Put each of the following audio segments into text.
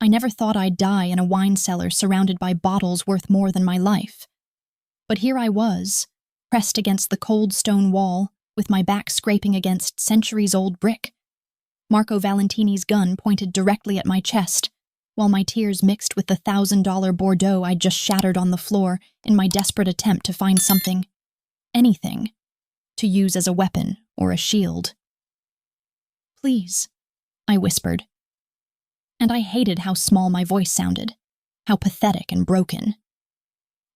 I never thought I'd die in a wine cellar surrounded by bottles worth more than my life. But here I was, pressed against the cold stone wall, with my back scraping against centuries-old brick. Marco Valentini's gun pointed directly at my chest, while my tears mixed with the $1,000 Bordeaux I'd just shattered on the floor in my desperate attempt to find something, anything, to use as a weapon or a shield. "Please," I whispered. And I hated how small my voice sounded, how pathetic and broken.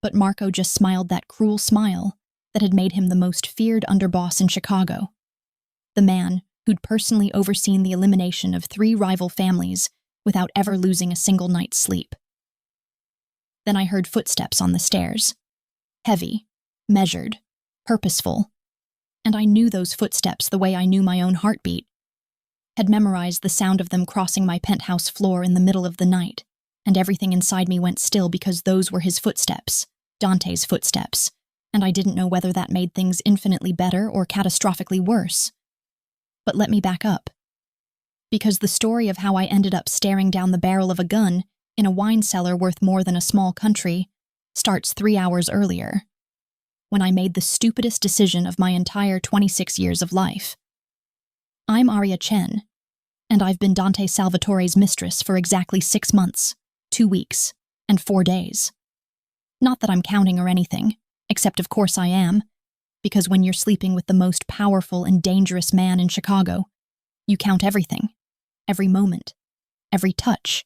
But Marco just smiled that cruel smile that had made him the most feared underboss in Chicago. The man who'd personally overseen the elimination of 3 rival families without ever losing a single night's sleep. Then I heard footsteps on the stairs. Heavy, measured, purposeful. And I knew those footsteps the way I knew my own heartbeat. Had memorized the sound of them crossing my penthouse floor in the middle of the night, and everything inside me went still because those were his footsteps, Dante's footsteps, and I didn't know whether that made things infinitely better or catastrophically worse. But let me back up. Because the story of how I ended up staring down the barrel of a gun in a wine cellar worth more than a small country starts 3 hours earlier, when I made the stupidest decision of my entire 26 years of life. I'm Arya Chen, and I've been Dante Salvatore's mistress for exactly 6 months, 2 weeks, and 4 days. Not that I'm counting or anything, except of course I am, because when you're sleeping with the most powerful and dangerous man in Chicago, you count everything, every moment, every touch,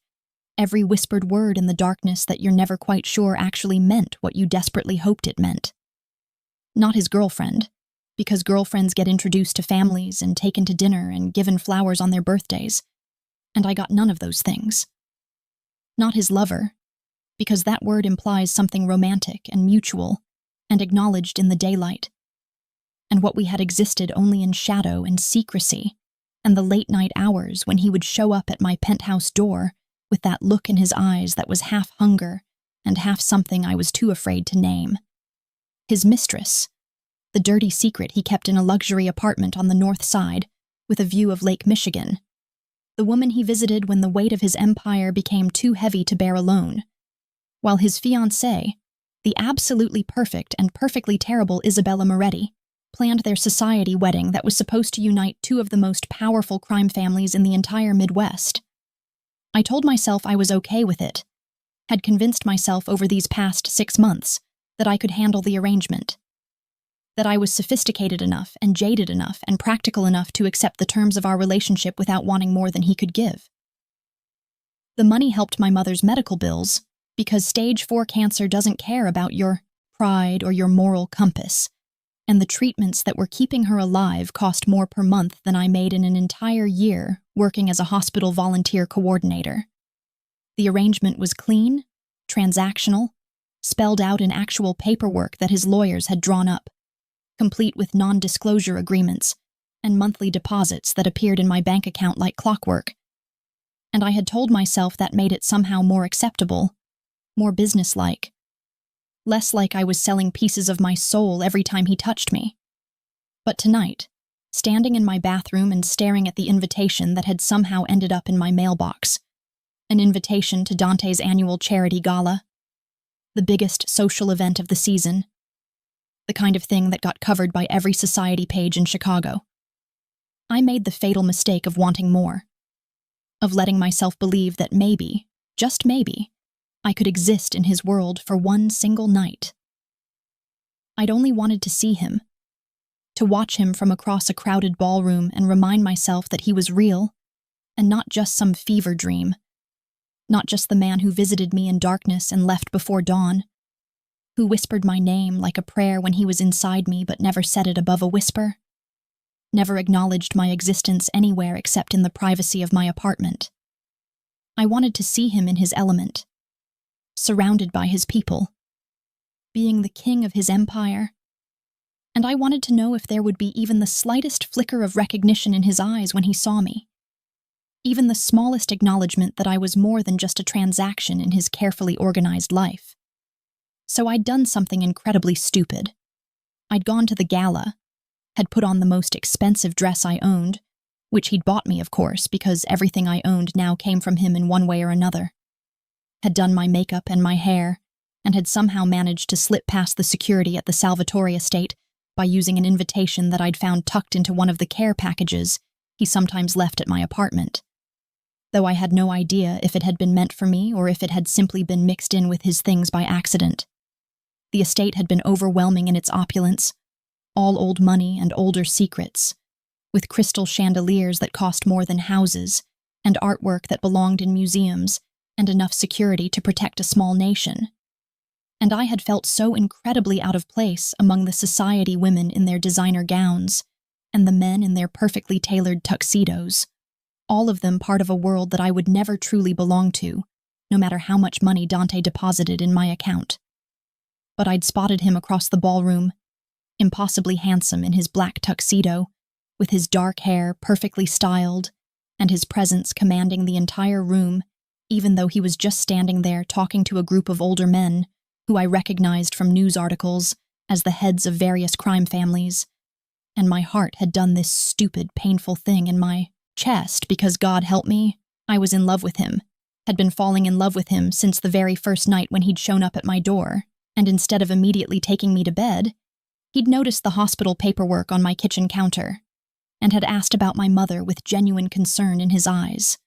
every whispered word in the darkness that you're never quite sure actually meant what you desperately hoped it meant. Not his girlfriend, because girlfriends get introduced to families and taken to dinner and given flowers on their birthdays, and I got none of those things. Not his lover, because that word implies something romantic and mutual and acknowledged in the daylight, and what we had existed only in shadow and secrecy, and the late-night hours when he would show up at my penthouse door with that look in his eyes that was half hunger and half something I was too afraid to name. His mistress, the dirty secret he kept in a luxury apartment on the north side with a view of Lake Michigan. The woman he visited when the weight of his empire became too heavy to bear alone. While his fiancée, the absolutely perfect and perfectly terrible Isabella Moretti, planned their society wedding that was supposed to unite 2 of the most powerful crime families in the entire Midwest. I told myself I was okay with it, had convinced myself over these past 6 months that I could handle the arrangement, that I was sophisticated enough and jaded enough and practical enough to accept the terms of our relationship without wanting more than he could give. The money helped my mother's medical bills because stage 4 cancer doesn't care about your pride or your moral compass, and the treatments that were keeping her alive cost more per month than I made in an entire year working as a hospital volunteer coordinator. The arrangement was clean, transactional, spelled out in actual paperwork that his lawyers had drawn up, complete with non-disclosure agreements and monthly deposits that appeared in my bank account like clockwork. And I had told myself that made it somehow more acceptable, more businesslike, less like I was selling pieces of my soul every time he touched me. But tonight, standing in my bathroom and staring at the invitation that had somehow ended up in my mailbox, an invitation to Dante's annual charity gala, the biggest social event of the season, the kind of thing that got covered by every society page in Chicago. I made the fatal mistake of wanting more, of letting myself believe that maybe, just maybe, I could exist in his world for one single night. I'd only wanted to see him, to watch him from across a crowded ballroom and remind myself that he was real, and not just some fever dream, not just the man who visited me in darkness and left before dawn, who whispered my name like a prayer when he was inside me but never said it above a whisper, never acknowledged my existence anywhere except in the privacy of my apartment. I wanted to see him in his element, surrounded by his people, being the king of his empire, and I wanted to know if there would be even the slightest flicker of recognition in his eyes when he saw me, even the smallest acknowledgement that I was more than just a transaction in his carefully organized life. So I'd done something incredibly stupid. I'd gone to the gala, had put on the most expensive dress I owned, which he'd bought me, of course, because everything I owned now came from him in one way or another. Had done my makeup and my hair, and had somehow managed to slip past the security at the Salvatore estate by using an invitation that I'd found tucked into one of the care packages he sometimes left at my apartment. Though I had no idea if it had been meant for me or if it had simply been mixed in with his things by accident. The estate had been overwhelming in its opulence, all old money and older secrets, with crystal chandeliers that cost more than houses, and artwork that belonged in museums, and enough security to protect a small nation. And I had felt so incredibly out of place among the society women in their designer gowns, and the men in their perfectly tailored tuxedos, all of them part of a world that I would never truly belong to, no matter how much money Dante deposited in my account. But I'd spotted him across the ballroom, impossibly handsome in his black tuxedo, with his dark hair perfectly styled, and his presence commanding the entire room, even though he was just standing there talking to a group of older men who I recognized from news articles as the heads of various crime families. And my heart had done this stupid, painful thing in my chest because, God help me, I was in love with him, had been falling in love with him since the very first night when he'd shown up at my door, and instead of immediately taking me to bed, he'd noticed the hospital paperwork on my kitchen counter, and had asked about my mother with genuine concern in his eyes.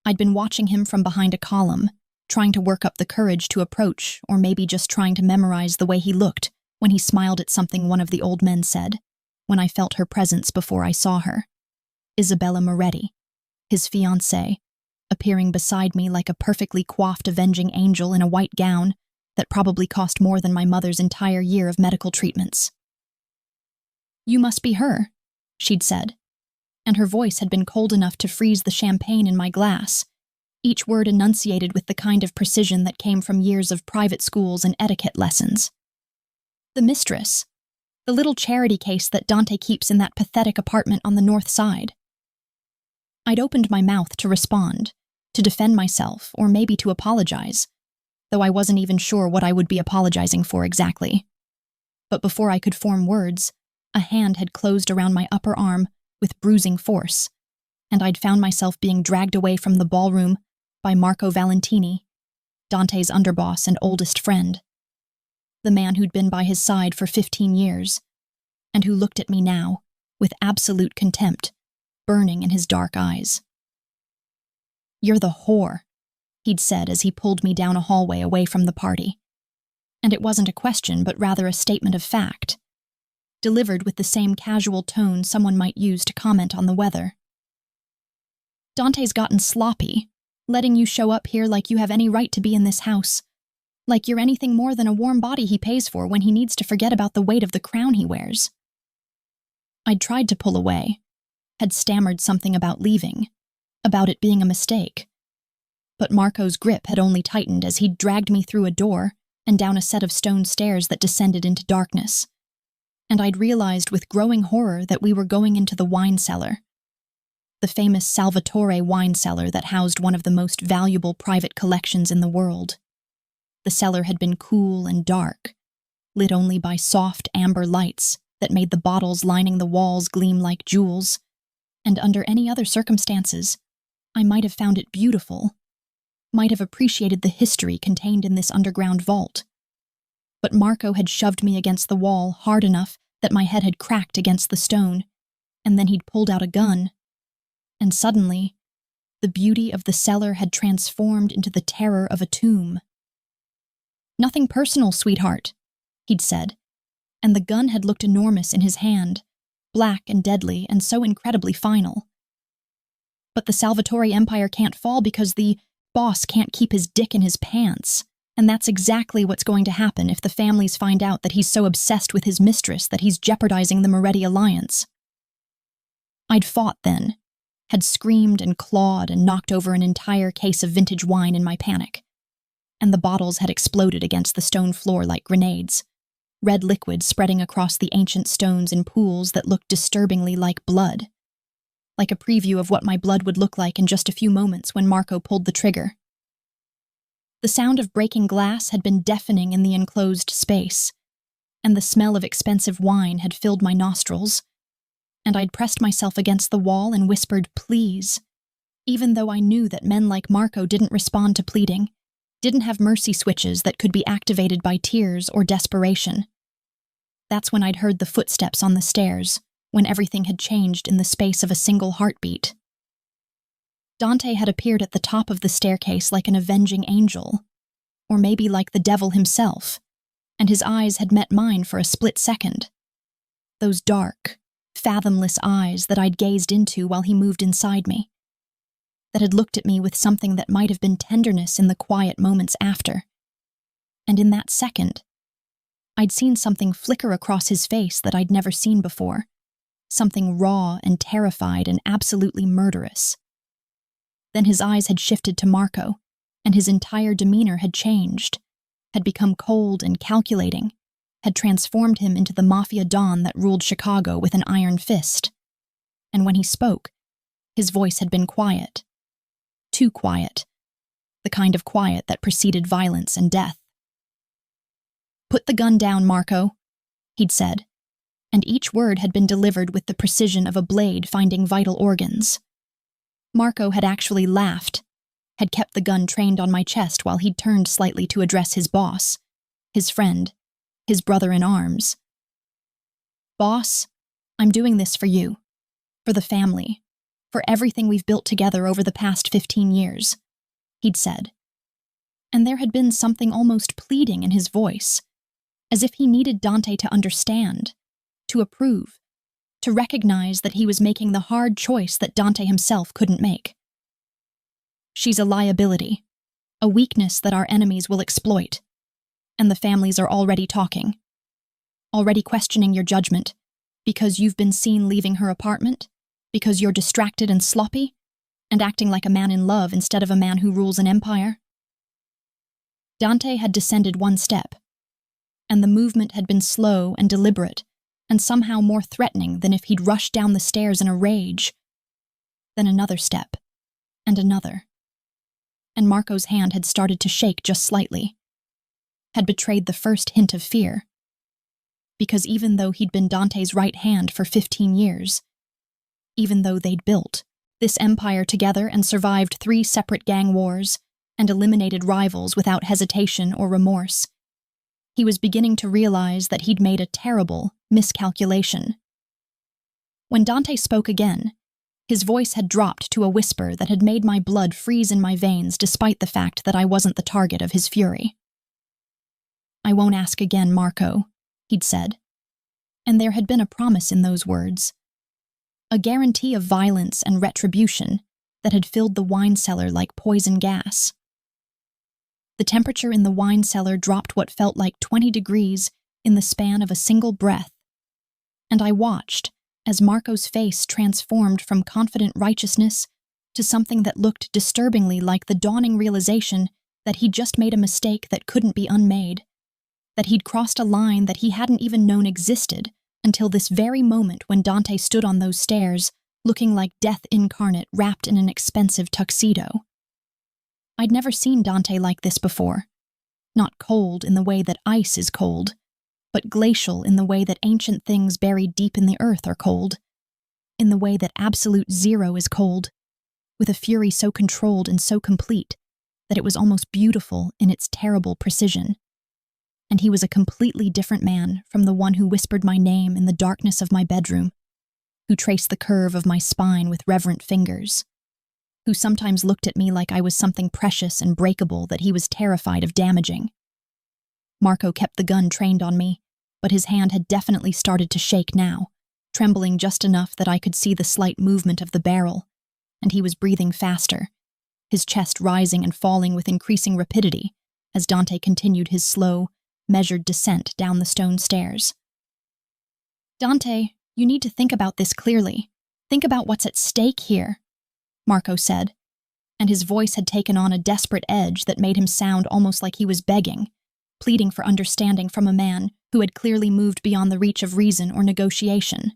I'd been watching him from behind a column, trying to work up the courage to approach, or maybe just trying to memorize the way he looked when he smiled at something one of the old men said, when I felt her presence before I saw her. Isabella Moretti, his fiancée, appearing beside me like a perfectly coiffed avenging angel in a white gown that probably cost more than my mother's entire year of medical treatments. "You must be her," she'd said, and her voice had been cold enough to freeze the champagne in my glass, each word enunciated with the kind of precision that came from years of private schools and etiquette lessons. "The Mistress, the little charity case that Dante keeps in that pathetic apartment on the north side." I'd opened my mouth to respond, to defend myself, or maybe to apologize, though I wasn't even sure what I would be apologizing for exactly. But before I could form words, a hand had closed around my upper arm with bruising force, and I'd found myself being dragged away from the ballroom by Marco Valentini, Dante's underboss and oldest friend, the man who'd been by his side for 15 years, and who looked at me now with absolute contempt burning in his dark eyes. "You're the whore," he'd said as he pulled me down a hallway away from the party. And it wasn't a question, but rather a statement of fact, delivered with the same casual tone someone might use to comment on the weather. "Dante's gotten sloppy, letting you show up here like you have any right to be in this house, like you're anything more than a warm body he pays for when he needs to forget about the weight of the crown he wears." I'd tried to pull away, had stammered something about leaving, about it being a mistake. But Marco's grip had only tightened as he'd dragged me through a door and down a set of stone stairs that descended into darkness. And I'd realized with growing horror that we were going into the wine cellar, the famous Salvatore wine cellar that housed one of the most valuable private collections in the world. The cellar had been cool and dark, lit only by soft amber lights that made the bottles lining the walls gleam like jewels, and under any other circumstances, I might have found it beautiful, might have appreciated the history contained in this underground vault. But Marco had shoved me against the wall hard enough that my head had cracked against the stone, and then he'd pulled out a gun. And suddenly, the beauty of the cellar had transformed into the terror of a tomb. "Nothing personal, sweetheart," he'd said, and the gun had looked enormous in his hand, black and deadly and so incredibly final. "But the Salvatore Empire can't fall because the boss can't keep his dick in his pants, and that's exactly what's going to happen if the families find out that he's so obsessed with his mistress that he's jeopardizing the Moretti alliance." I'd fought then, had screamed and clawed and knocked over an entire case of vintage wine in my panic, and the bottles had exploded against the stone floor like grenades, red liquid spreading across the ancient stones in pools that looked disturbingly like blood, like a preview of what my blood would look like in just a few moments when Marco pulled the trigger. The sound of breaking glass had been deafening in the enclosed space, and the smell of expensive wine had filled my nostrils, and I'd pressed myself against the wall and whispered, "Please," even though I knew that men like Marco didn't respond to pleading, didn't have mercy switches that could be activated by tears or desperation. That's when I'd heard the footsteps on the stairs, when everything had changed in the space of a single heartbeat. Dante had appeared at the top of the staircase like an avenging angel, or maybe like the devil himself, and his eyes had met mine for a split second. Those dark, fathomless eyes that I'd gazed into while he moved inside me, that had looked at me with something that might have been tenderness in the quiet moments after. And in that second, I'd seen something flicker across his face that I'd never seen before, something raw and terrified and absolutely murderous. Then his eyes had shifted to Marco, and his entire demeanor had changed, had become cold and calculating, had transformed him into the mafia don that ruled Chicago with an iron fist. And when he spoke, his voice had been quiet. Too quiet. The kind of quiet that preceded violence and death. "Put the gun down, Marco," he'd said, and each word had been delivered with the precision of a blade finding vital organs. Marco had actually laughed, had kept the gun trained on my chest while he'd turned slightly to address his boss, his friend, his brother-in-arms. "Boss, I'm doing this for you, for the family, for everything we've built together over the past 15 years, he'd said. And there had been something almost pleading in his voice, as if he needed Dante to understand, to approve, to recognize that he was making the hard choice that Dante himself couldn't make. "She's a liability, a weakness that our enemies will exploit, and the families are already talking, already questioning your judgment, because you've been seen leaving her apartment, because you're distracted and sloppy, and acting like a man in love instead of a man who rules an empire." Dante had descended one step, and the movement had been slow and deliberate, and somehow more threatening than if he'd rushed down the stairs in a rage. Then another step, and another. And Marco's hand had started to shake just slightly, had betrayed the first hint of fear. Because even though he'd been Dante's right hand for 15 years, even though they'd built this empire together and survived 3 separate gang wars and eliminated rivals without hesitation or remorse, he was beginning to realize that he'd made a terrible miscalculation. When Dante spoke again, his voice had dropped to a whisper that had made my blood freeze in my veins despite the fact that I wasn't the target of his fury. "I won't ask again, Marco," he'd said. And there had been a promise in those words, a guarantee of violence and retribution that had filled the wine cellar like poison gas. The temperature in the wine cellar dropped what felt like 20 degrees in the span of a single breath, and I watched as Marco's face transformed from confident righteousness to something that looked disturbingly like the dawning realization that he'd just made a mistake that couldn't be unmade, that he'd crossed a line that he hadn't even known existed until this very moment when Dante stood on those stairs, looking like death incarnate wrapped in an expensive tuxedo. I'd never seen Dante like this before, not cold in the way that ice is cold, but glacial in the way that ancient things buried deep in the earth are cold, in the way that absolute zero is cold, with a fury so controlled and so complete that it was almost beautiful in its terrible precision. And he was a completely different man from the one who whispered my name in the darkness of my bedroom, who traced the curve of my spine with reverent fingers, who sometimes looked at me like I was something precious and breakable that he was terrified of damaging. Marco kept the gun trained on me, but his hand had definitely started to shake now, trembling just enough that I could see the slight movement of the barrel, and he was breathing faster, his chest rising and falling with increasing rapidity as Dante continued his slow, measured descent down the stone stairs. "Dante, you need to think about this clearly. Think about what's at stake here," Marco said, and his voice had taken on a desperate edge that made him sound almost like he was begging, pleading for understanding from a man who had clearly moved beyond the reach of reason or negotiation.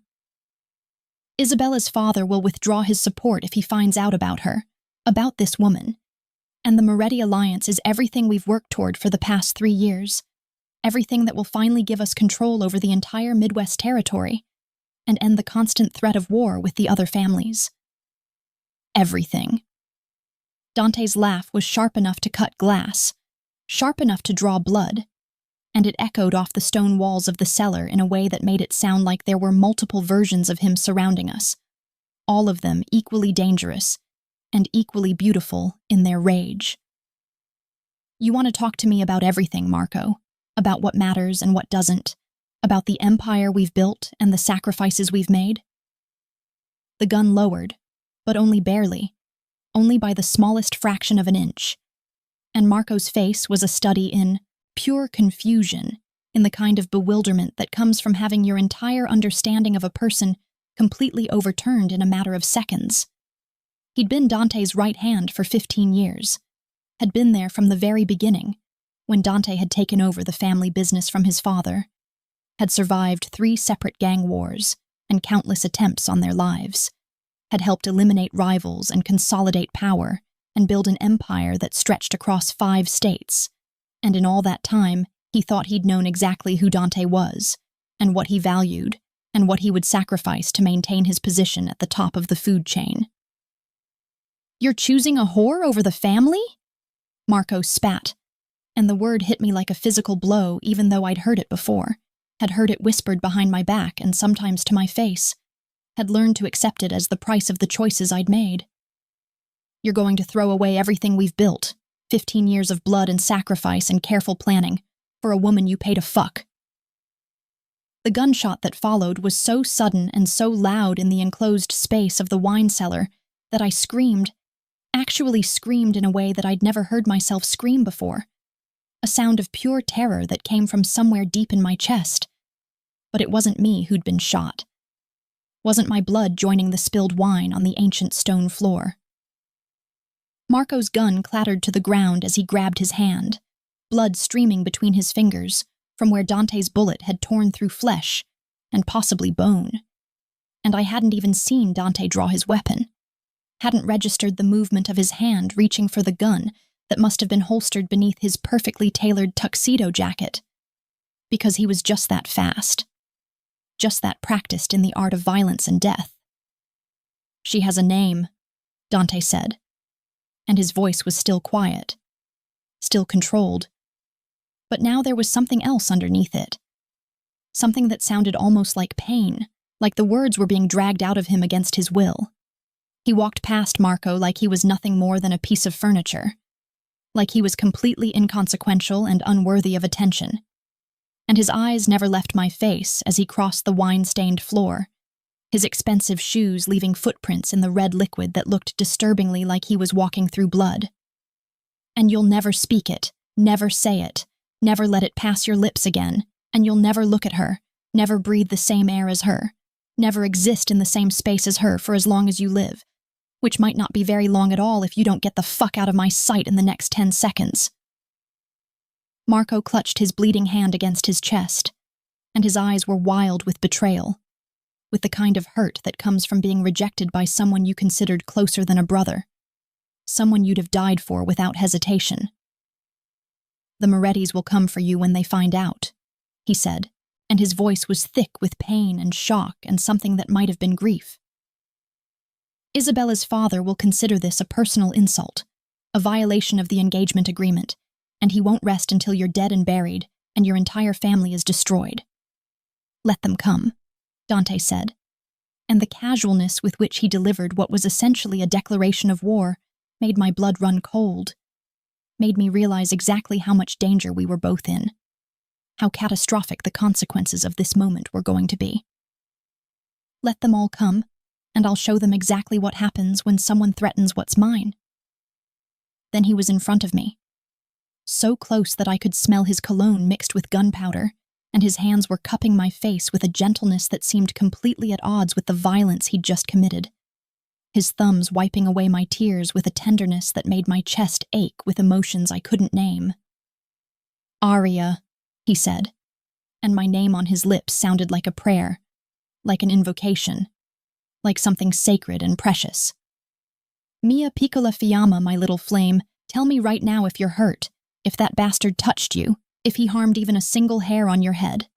"Isabella's father will withdraw his support if he finds out about her, about this woman, and the Moretti Alliance is everything we've worked toward for the past 3 years, everything that will finally give us control over the entire Midwest territory, and end the constant threat of war with the other families. Everything. Dante's laugh was sharp enough to cut glass, sharp enough to draw blood, and it echoed off the stone walls of the cellar in a way that made it sound like there were multiple versions of him surrounding us, all of them equally dangerous and equally beautiful in their rage. You want to talk to me about everything, Marco, about what matters and what doesn't, about the empire we've built and the sacrifices we've made? The gun lowered, but only barely, only by the smallest fraction of an inch, and Marco's face was a study in pure confusion, in the kind of bewilderment that comes from having your entire understanding of a person completely overturned in a matter of seconds. He'd been Dante's right hand for 15 years, had been there from the very beginning, when Dante had taken over the family business from his father, had survived 3 separate gang wars and countless attempts on their lives, had helped eliminate rivals and consolidate power and build an empire that stretched across 5 states, and in all that time, he thought he'd known exactly who Dante was, and what he valued, and what he would sacrifice to maintain his position at the top of the food chain. "You're choosing a whore over the family?" Marco spat, and the word hit me like a physical blow even though I'd heard it before, had heard it whispered behind my back and sometimes to my face, had learned to accept it as the price of the choices I'd made. "You're going to throw away everything we've built, 15 years of blood and sacrifice and careful planning, for a woman you pay to fuck." The gunshot that followed was so sudden and so loud in the enclosed space of the wine cellar that I screamed, actually screamed in a way that I'd never heard myself scream before, a sound of pure terror that came from somewhere deep in my chest. But it wasn't me who'd been shot. Wasn't my blood joining the spilled wine on the ancient stone floor. Marco's gun clattered to the ground as he grabbed his hand, blood streaming between his fingers from where Dante's bullet had torn through flesh and possibly bone. And I hadn't even seen Dante draw his weapon, hadn't registered the movement of his hand reaching for the gun that must have been holstered beneath his perfectly tailored tuxedo jacket, because he was just that fast, just that practiced in the art of violence and death. "She has a name," Dante said, and his voice was still quiet, still controlled. But now there was something else underneath it, something that sounded almost like pain, like the words were being dragged out of him against his will. He walked past Marco like he was nothing more than a piece of furniture, like he was completely inconsequential and unworthy of attention. And his eyes never left my face as he crossed the wine-stained floor, his expensive shoes leaving footprints in the red liquid that looked disturbingly like he was walking through blood. "And you'll never speak it, never say it, never let it pass your lips again, and you'll never look at her, never breathe the same air as her, never exist in the same space as her for as long as you live, which might not be very long at all if you don't get the fuck out of my sight in the next 10 seconds. Marco clutched his bleeding hand against his chest, and his eyes were wild with betrayal, with the kind of hurt that comes from being rejected by someone you considered closer than a brother, someone you'd have died for without hesitation. "The Morettis will come for you when they find out," he said, and his voice was thick with pain and shock and something that might have been grief. "Isabella's father will consider this a personal insult, a violation of the engagement agreement, and he won't rest until you're dead and buried and your entire family is destroyed." "Let them come," Dante said, and the casualness with which he delivered what was essentially a declaration of war made my blood run cold, made me realize exactly how much danger we were both in, how catastrophic the consequences of this moment were going to be. "Let them all come, and I'll show them exactly what happens when someone threatens what's mine." Then he was in front of me, so close that I could smell his cologne mixed with gunpowder, and his hands were cupping my face with a gentleness that seemed completely at odds with the violence he'd just committed, his thumbs wiping away my tears with a tenderness that made my chest ache with emotions I couldn't name. "Aria," he said, and my name on his lips sounded like a prayer, like an invocation, like something sacred and precious. "Mia piccola fiamma, my little flame, tell me right now if you're hurt, if that bastard touched you, if he harmed even a single hair on your head."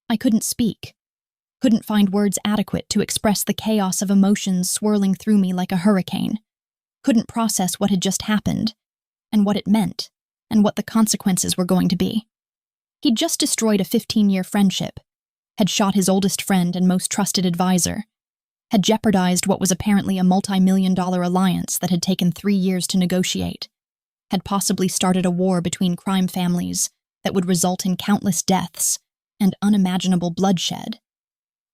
I couldn't speak, Couldn't find words adequate to express the chaos of emotions swirling through me like a hurricane. Couldn't process what had just happened, and what it meant, and what the consequences were going to be. He'd just destroyed a 15-year friendship, had shot his oldest friend and most trusted advisor, had jeopardized what was apparently a multi-million-dollar alliance that had taken 3 years to negotiate, had possibly started a war between crime families that would result in countless deaths and unimaginable bloodshed.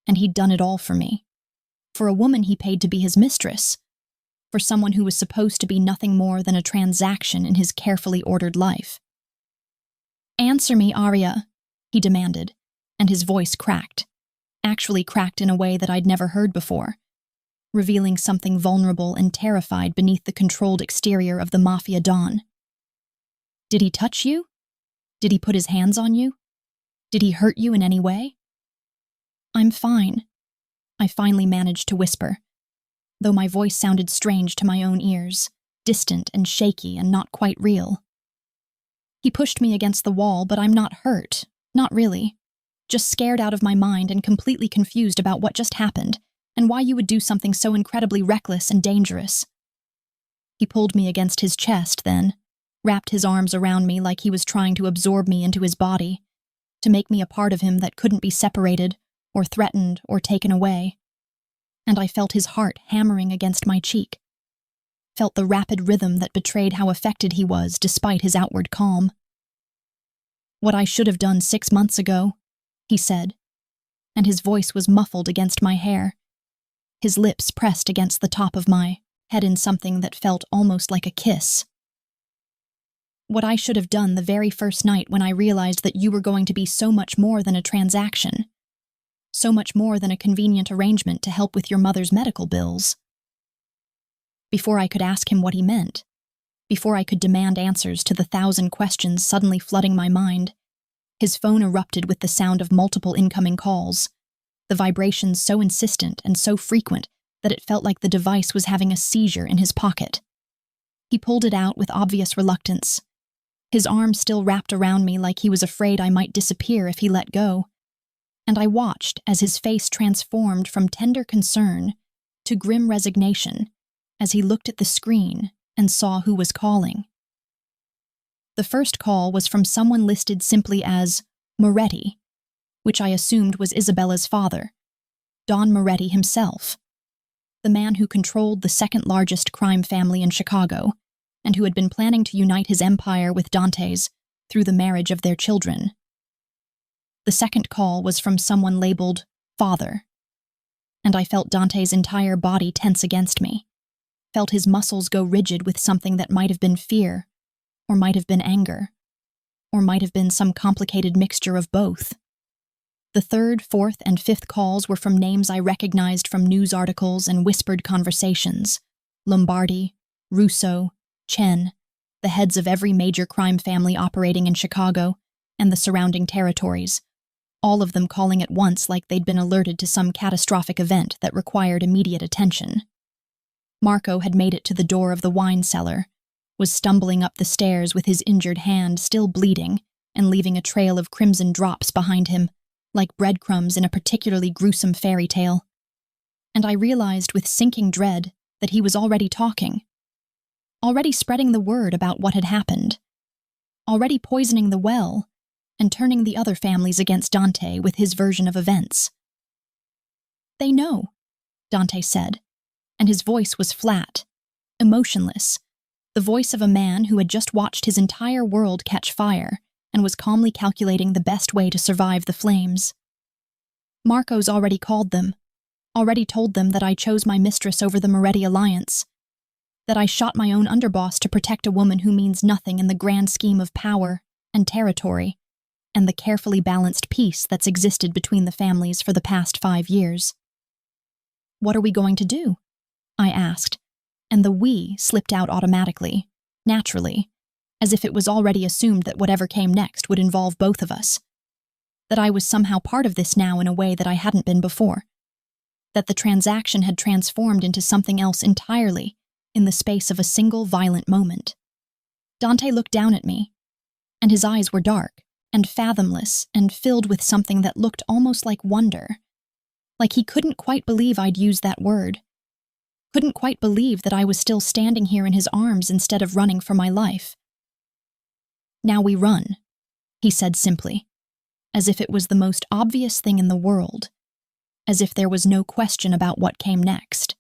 And he'd done it all for me. For a woman he paid to be his mistress. For someone who was supposed to be nothing more than a transaction in his carefully ordered life. "Answer me, Arya," he demanded, and his voice cracked. Actually cracked in a way that I'd never heard before, revealing something vulnerable and terrified beneath the controlled exterior of the Mafia Don. "Did he touch you? Did he put his hands on you? Did he hurt you in any way?" "I'm fine," I finally managed to whisper, though my voice sounded strange to my own ears, distant and shaky and not quite real. "He pushed me against the wall, but I'm not hurt. Not really. Just scared out of my mind and completely confused about what just happened and why you would do something so incredibly reckless and dangerous." He pulled me against his chest then, wrapped his arms around me like he was trying to absorb me into his body, to make me a part of him that couldn't be separated or threatened or taken away. And I felt his heart hammering against my cheek. Felt the rapid rhythm that betrayed how affected he was despite his outward calm. "What I should have done 6 months ago," he said, and his voice was muffled against my hair. His lips pressed against the top of my head in something that felt almost like a kiss. "What I should have done the very first night when I realized that you were going to be so much more than a transaction. So much more than a convenient arrangement to help with your mother's medical bills." Before I could ask him what he meant, before I could demand answers to the 1,000 questions suddenly flooding my mind, his phone erupted with the sound of multiple incoming calls, the vibrations so insistent and so frequent that it felt like the device was having a seizure in his pocket. He pulled it out with obvious reluctance, his arm still wrapped around me like he was afraid I might disappear if he let go. And I watched as his face transformed from tender concern to grim resignation as he looked at the screen and saw who was calling. The first call was from someone listed simply as Moretti, which I assumed was Isabella's father, Don Moretti himself, the man who controlled the second-largest crime family in Chicago and who had been planning to unite his empire with Dante's through the marriage of their children. The second call was from someone labeled Father, and I felt Dante's entire body tense against me, felt his muscles go rigid with something that might have been fear, or might have been anger, or might have been some complicated mixture of both. The third, fourth, and fifth calls were from names I recognized from news articles and whispered conversations: Lombardi, Russo, Chen, the heads of every major crime family operating in Chicago and the surrounding territories, all of them calling at once like they'd been alerted to some catastrophic event that required immediate attention. Marco had made it to the door of the wine cellar, was stumbling up the stairs with his injured hand still bleeding and leaving a trail of crimson drops behind him, like breadcrumbs in a particularly gruesome fairy tale. And I realized with sinking dread that he was already talking, already spreading the word about what had happened, already poisoning the well and turning the other families against Dante with his version of events. "They know," Dante said, and his voice was flat, emotionless, the voice of a man who had just watched his entire world catch fire and was calmly calculating the best way to survive the flames. "Marco's already called them, already told them that I chose my mistress over the Moretti alliance, that I shot my own underboss to protect a woman who means nothing in the grand scheme of power and territory and the carefully balanced peace that's existed between the families for the past 5 years. What are we going to do?" I asked, and the "we" slipped out automatically, naturally, as if it was already assumed that whatever came next would involve both of us, that I was somehow part of this now in a way that I hadn't been before, that the transaction had transformed into something else entirely in the space of a single violent moment. Dante looked down at me, and his eyes were dark and fathomless and filled with something that looked almost like wonder, Like he couldn't quite believe I'd used that word. Couldn't quite believe that I was still standing here in his arms instead of running for my life. "Now we run," he said simply, as if it was the most obvious thing in the world, as if there was no question about what came next.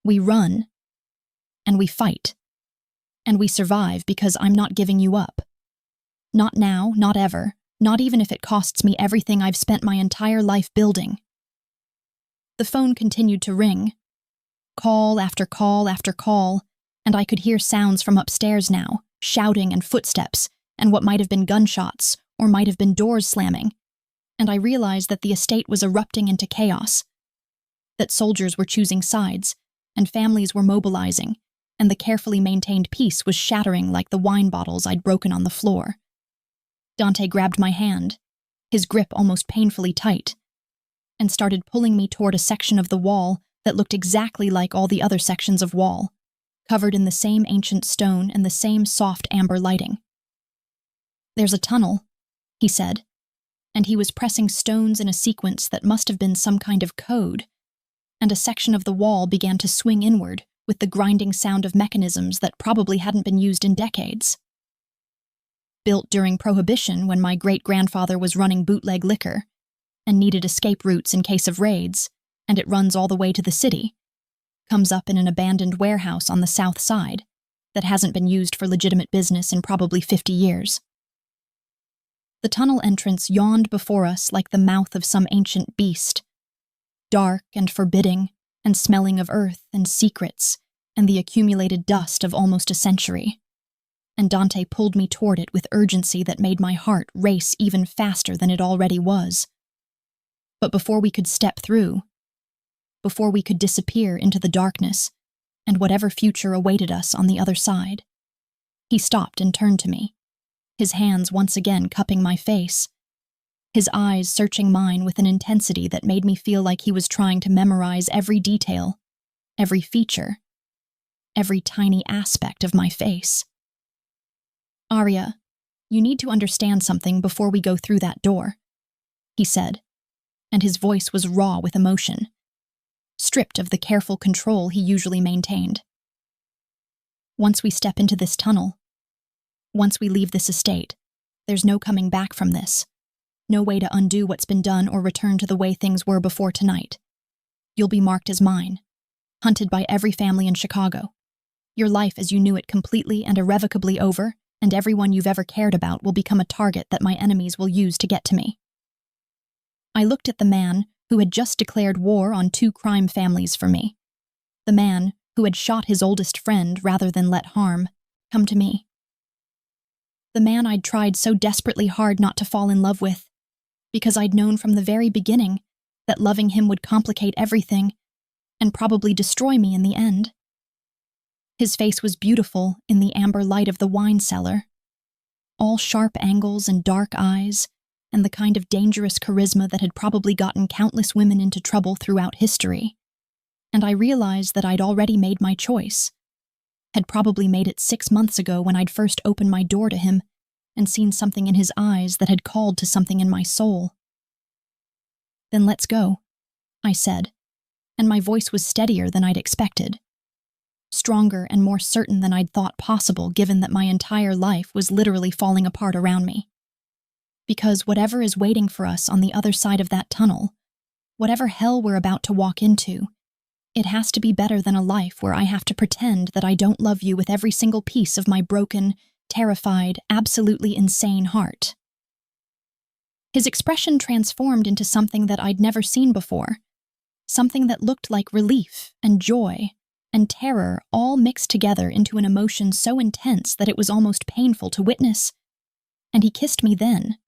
"We run, and we fight, and we survive because I'm not giving you up. Not now, not ever, not even if it costs me everything I've spent my entire life building." The phone continued to ring, call after call after call, and I could hear sounds from upstairs now, shouting and footsteps, and what might have been gunshots, or might have been doors slamming, and I realized that the estate was erupting into chaos, that soldiers were choosing sides, and families were mobilizing, and the carefully maintained peace was shattering like the wine bottles I'd broken on the floor. Dante grabbed my hand, his grip almost painfully tight, and started pulling me toward a section of the wall that looked exactly like all the other sections of wall, covered in the same ancient stone and the same soft amber lighting. "There's a tunnel," he said, and he was pressing stones in a sequence that must have been some kind of code, and a section of the wall began to swing inward with the grinding sound of mechanisms that probably hadn't been used in decades. "Built during Prohibition when my great-grandfather was running bootleg liquor and needed escape routes in case of raids, and it runs all the way to the city. Comes up in an abandoned warehouse on the south side that hasn't been used for legitimate business in probably 50 years. The tunnel entrance yawned before us like the mouth of some ancient beast, dark and forbidding and smelling of earth and secrets and the accumulated dust of almost a century. And Dante pulled me toward it with urgency that made my heart race even faster than it already was. But before we could step through, before we could disappear into the darkness and whatever future awaited us on the other side, he stopped and turned to me, his hands once again cupping my face, his eyes searching mine with an intensity that made me feel like he was trying to memorize every detail, every feature, every tiny aspect of my face. "Arya, you need to understand something before we go through that door," he said, and his voice was raw with emotion, stripped of the careful control he usually maintained. "Once we step into this tunnel, once we leave this estate, there's no coming back from this. No way to undo what's been done or return to the way things were before tonight. You'll be marked as mine, hunted by every family in Chicago. Your life as you knew it completely and irrevocably over, and everyone you've ever cared about will become a target that my enemies will use to get to me." I looked at the man who had just declared war on 2 crime families for me, the man who had shot his oldest friend rather than let harm come to me. The man I'd tried so desperately hard not to fall in love with, because I'd known from the very beginning that loving him would complicate everything and probably destroy me in the end. His face was beautiful in the amber light of the wine cellar, all sharp angles and dark eyes, and the kind of dangerous charisma that had probably gotten countless women into trouble throughout history. And I realized that I'd already made my choice, had probably made it 6 months ago when I'd first opened my door to him and seen something in his eyes that had called to something in my soul. "Then let's go," I said, and my voice was steadier than I'd expected, stronger and more certain than I'd thought possible given that my entire life was literally falling apart around me. Because whatever is waiting for us on the other side of that tunnel, whatever hell we're about to walk into, it has to be better than a life where I have to pretend that I don't love you with every single piece of my broken, terrified, absolutely insane heart. His expression transformed into something that I'd never seen before, something that looked like relief and joy and terror all mixed together into an emotion so intense that it was almost painful to witness. And he kissed me then,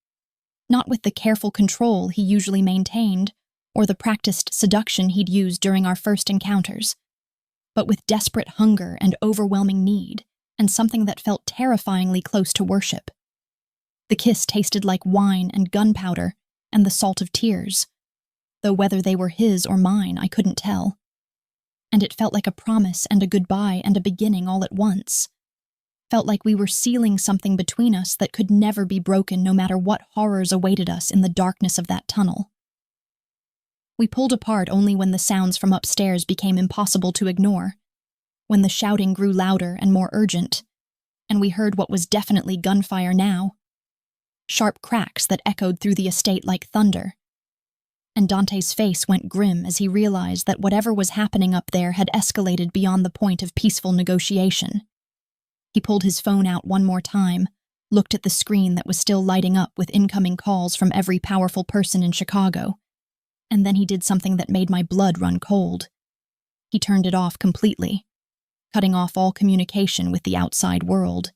not with the careful control he usually maintained or the practiced seduction he'd used during our first encounters, but with desperate hunger and overwhelming need, and something that felt terrifyingly close to worship. The kiss tasted like wine and gunpowder and the salt of tears, though whether they were his or mine I couldn't tell. And it felt like a promise and a goodbye and a beginning all at once. Felt like we were sealing something between us that could never be broken no matter what horrors awaited us in the darkness of that tunnel. We pulled apart only when the sounds from upstairs became impossible to ignore, when the shouting grew louder and more urgent, and we heard what was definitely gunfire now. Sharp cracks that echoed through the estate like thunder. And Dante's face went grim as he realized that whatever was happening up there had escalated beyond the point of peaceful negotiation. He pulled his phone out one more time, looked at the screen that was still lighting up with incoming calls from every powerful person in Chicago, and then he did something that made my blood run cold. He turned it off completely, cutting off all communication with the outside world,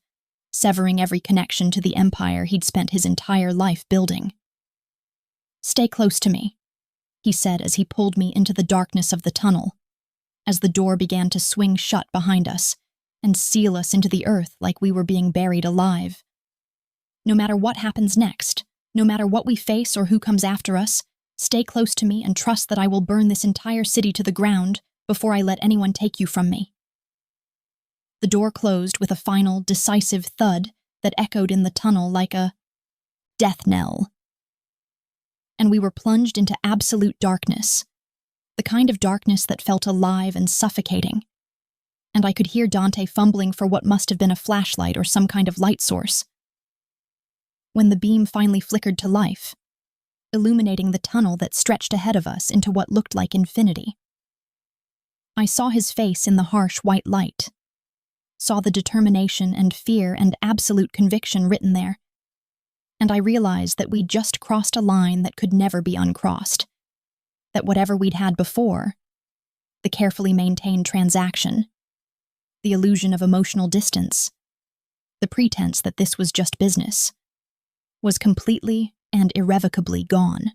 severing every connection to the empire he'd spent his entire life building. "Stay close to me," he said as he pulled me into the darkness of the tunnel, as the door began to swing shut behind us and seal us into the earth like we were being buried alive. "No matter what happens next, no matter what we face or who comes after us, stay close to me and trust that I will burn this entire city to the ground before I let anyone take you from me." The door closed with a final, decisive thud that echoed in the tunnel like a death knell. And we were plunged into absolute darkness, the kind of darkness that felt alive and suffocating. And I could hear Dante fumbling for what must have been a flashlight or some kind of light source. When the beam finally flickered to life, illuminating the tunnel that stretched ahead of us into what looked like infinity, I saw his face in the harsh white light, saw the determination and fear and absolute conviction written there, and I realized that we'd just crossed a line that could never be uncrossed, that whatever we'd had before, the carefully maintained transaction, the illusion of emotional distance, the pretense that this was just business, was completely and irrevocably gone.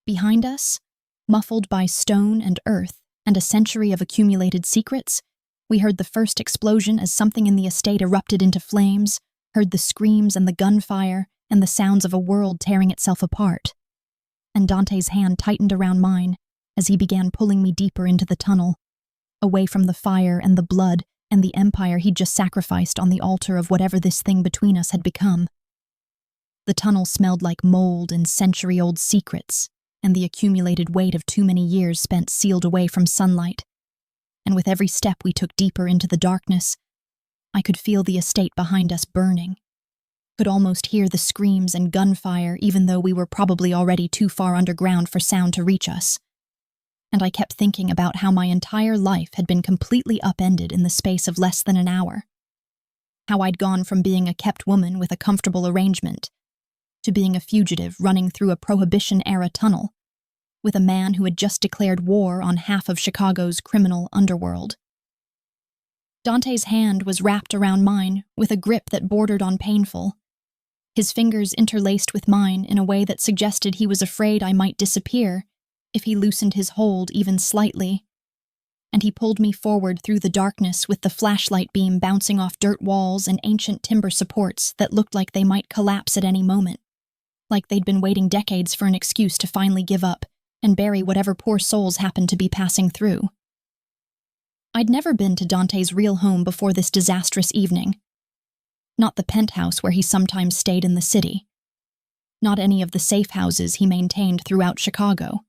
Behind us, muffled by stone and earth and a century of accumulated secrets, we heard the first explosion as something in the estate erupted into flames, heard the screams and the gunfire and the sounds of a world tearing itself apart. And Dante's hand tightened around mine as he began pulling me deeper into the tunnel, away from the fire and the blood and the empire he'd just sacrificed on the altar of whatever this thing between us had become. The tunnel smelled like mold and century-old secrets and the accumulated weight of too many years spent sealed away from sunlight. And with every step we took deeper into the darkness, I could feel the estate behind us burning, could almost hear the screams and gunfire even though we were probably already too far underground for sound to reach us. And I kept thinking about how my entire life had been completely upended in the space of less than an hour. How I'd gone from being a kept woman with a comfortable arrangement to being a fugitive running through a Prohibition-era tunnel with a man who had just declared war on half of Chicago's criminal underworld. Dante's hand was wrapped around mine with a grip that bordered on painful, his fingers interlaced with mine in a way that suggested he was afraid I might disappear if he loosened his hold even slightly, and he pulled me forward through the darkness with the flashlight beam bouncing off dirt walls and ancient timber supports that looked like they might collapse at any moment, like they'd been waiting decades for an excuse to finally give up and bury whatever poor souls happened to be passing through. I'd never been to Dante's real home before this disastrous evening. Not the penthouse where he sometimes stayed in the city. Not any of the safe houses he maintained throughout Chicago.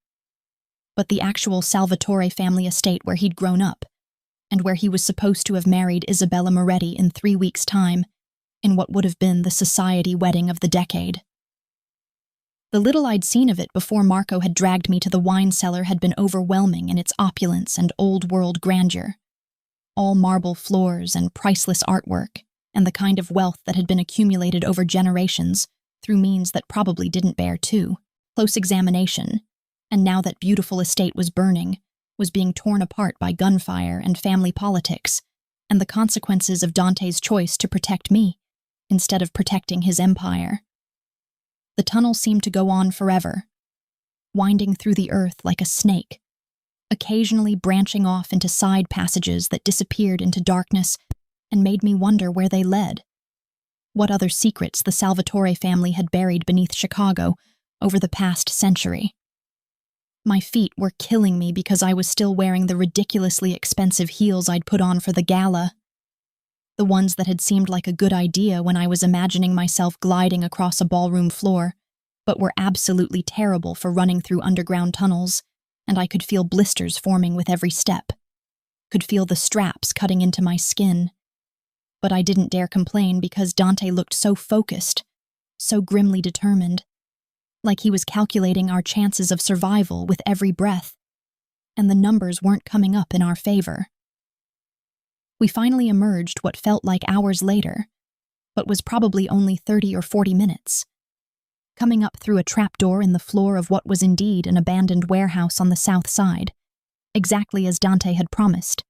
But the actual Salvatore family estate where he'd grown up, and where he was supposed to have married Isabella Moretti in 3 weeks' time, in what would have been the society wedding of the decade. The little I'd seen of it before Marco had dragged me to the wine cellar had been overwhelming in its opulence and old-world grandeur. All marble floors and priceless artwork, and the kind of wealth that had been accumulated over generations through means that probably didn't bear too close examination, and now that beautiful estate was burning, was being torn apart by gunfire and family politics, and the consequences of Dante's choice to protect me instead of protecting his empire. The tunnel seemed to go on forever, winding through the earth like a snake, occasionally branching off into side passages that disappeared into darkness and made me wonder where they led. What other secrets the Salvatore family had buried beneath Chicago over the past century. My feet were killing me because I was still wearing the ridiculously expensive heels I'd put on for the gala. The ones that had seemed like a good idea when I was imagining myself gliding across a ballroom floor, but were absolutely terrible for running through underground tunnels, and I could feel blisters forming with every step. Could feel the straps cutting into my skin. But I didn't dare complain because Dante looked so focused, so grimly determined, like he was calculating our chances of survival with every breath, and the numbers weren't coming up in our favor. We finally emerged what felt like hours later, but was probably only 30 or 40 minutes, coming up through a trapdoor in the floor of what was indeed an abandoned warehouse on the south side, exactly as Dante had promised.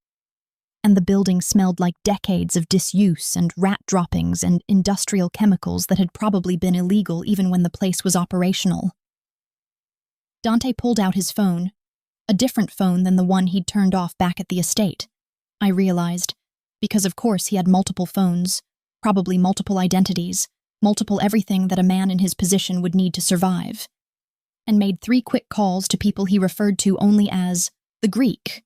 And the building smelled like decades of disuse and rat droppings and industrial chemicals that had probably been illegal even when the place was operational. Dante pulled out his phone, a different phone than the one he'd turned off back at the estate, I realized, because of course he had multiple phones, probably multiple identities, multiple everything that a man in his position would need to survive, and made 3 quick calls to people he referred to only as the Greek,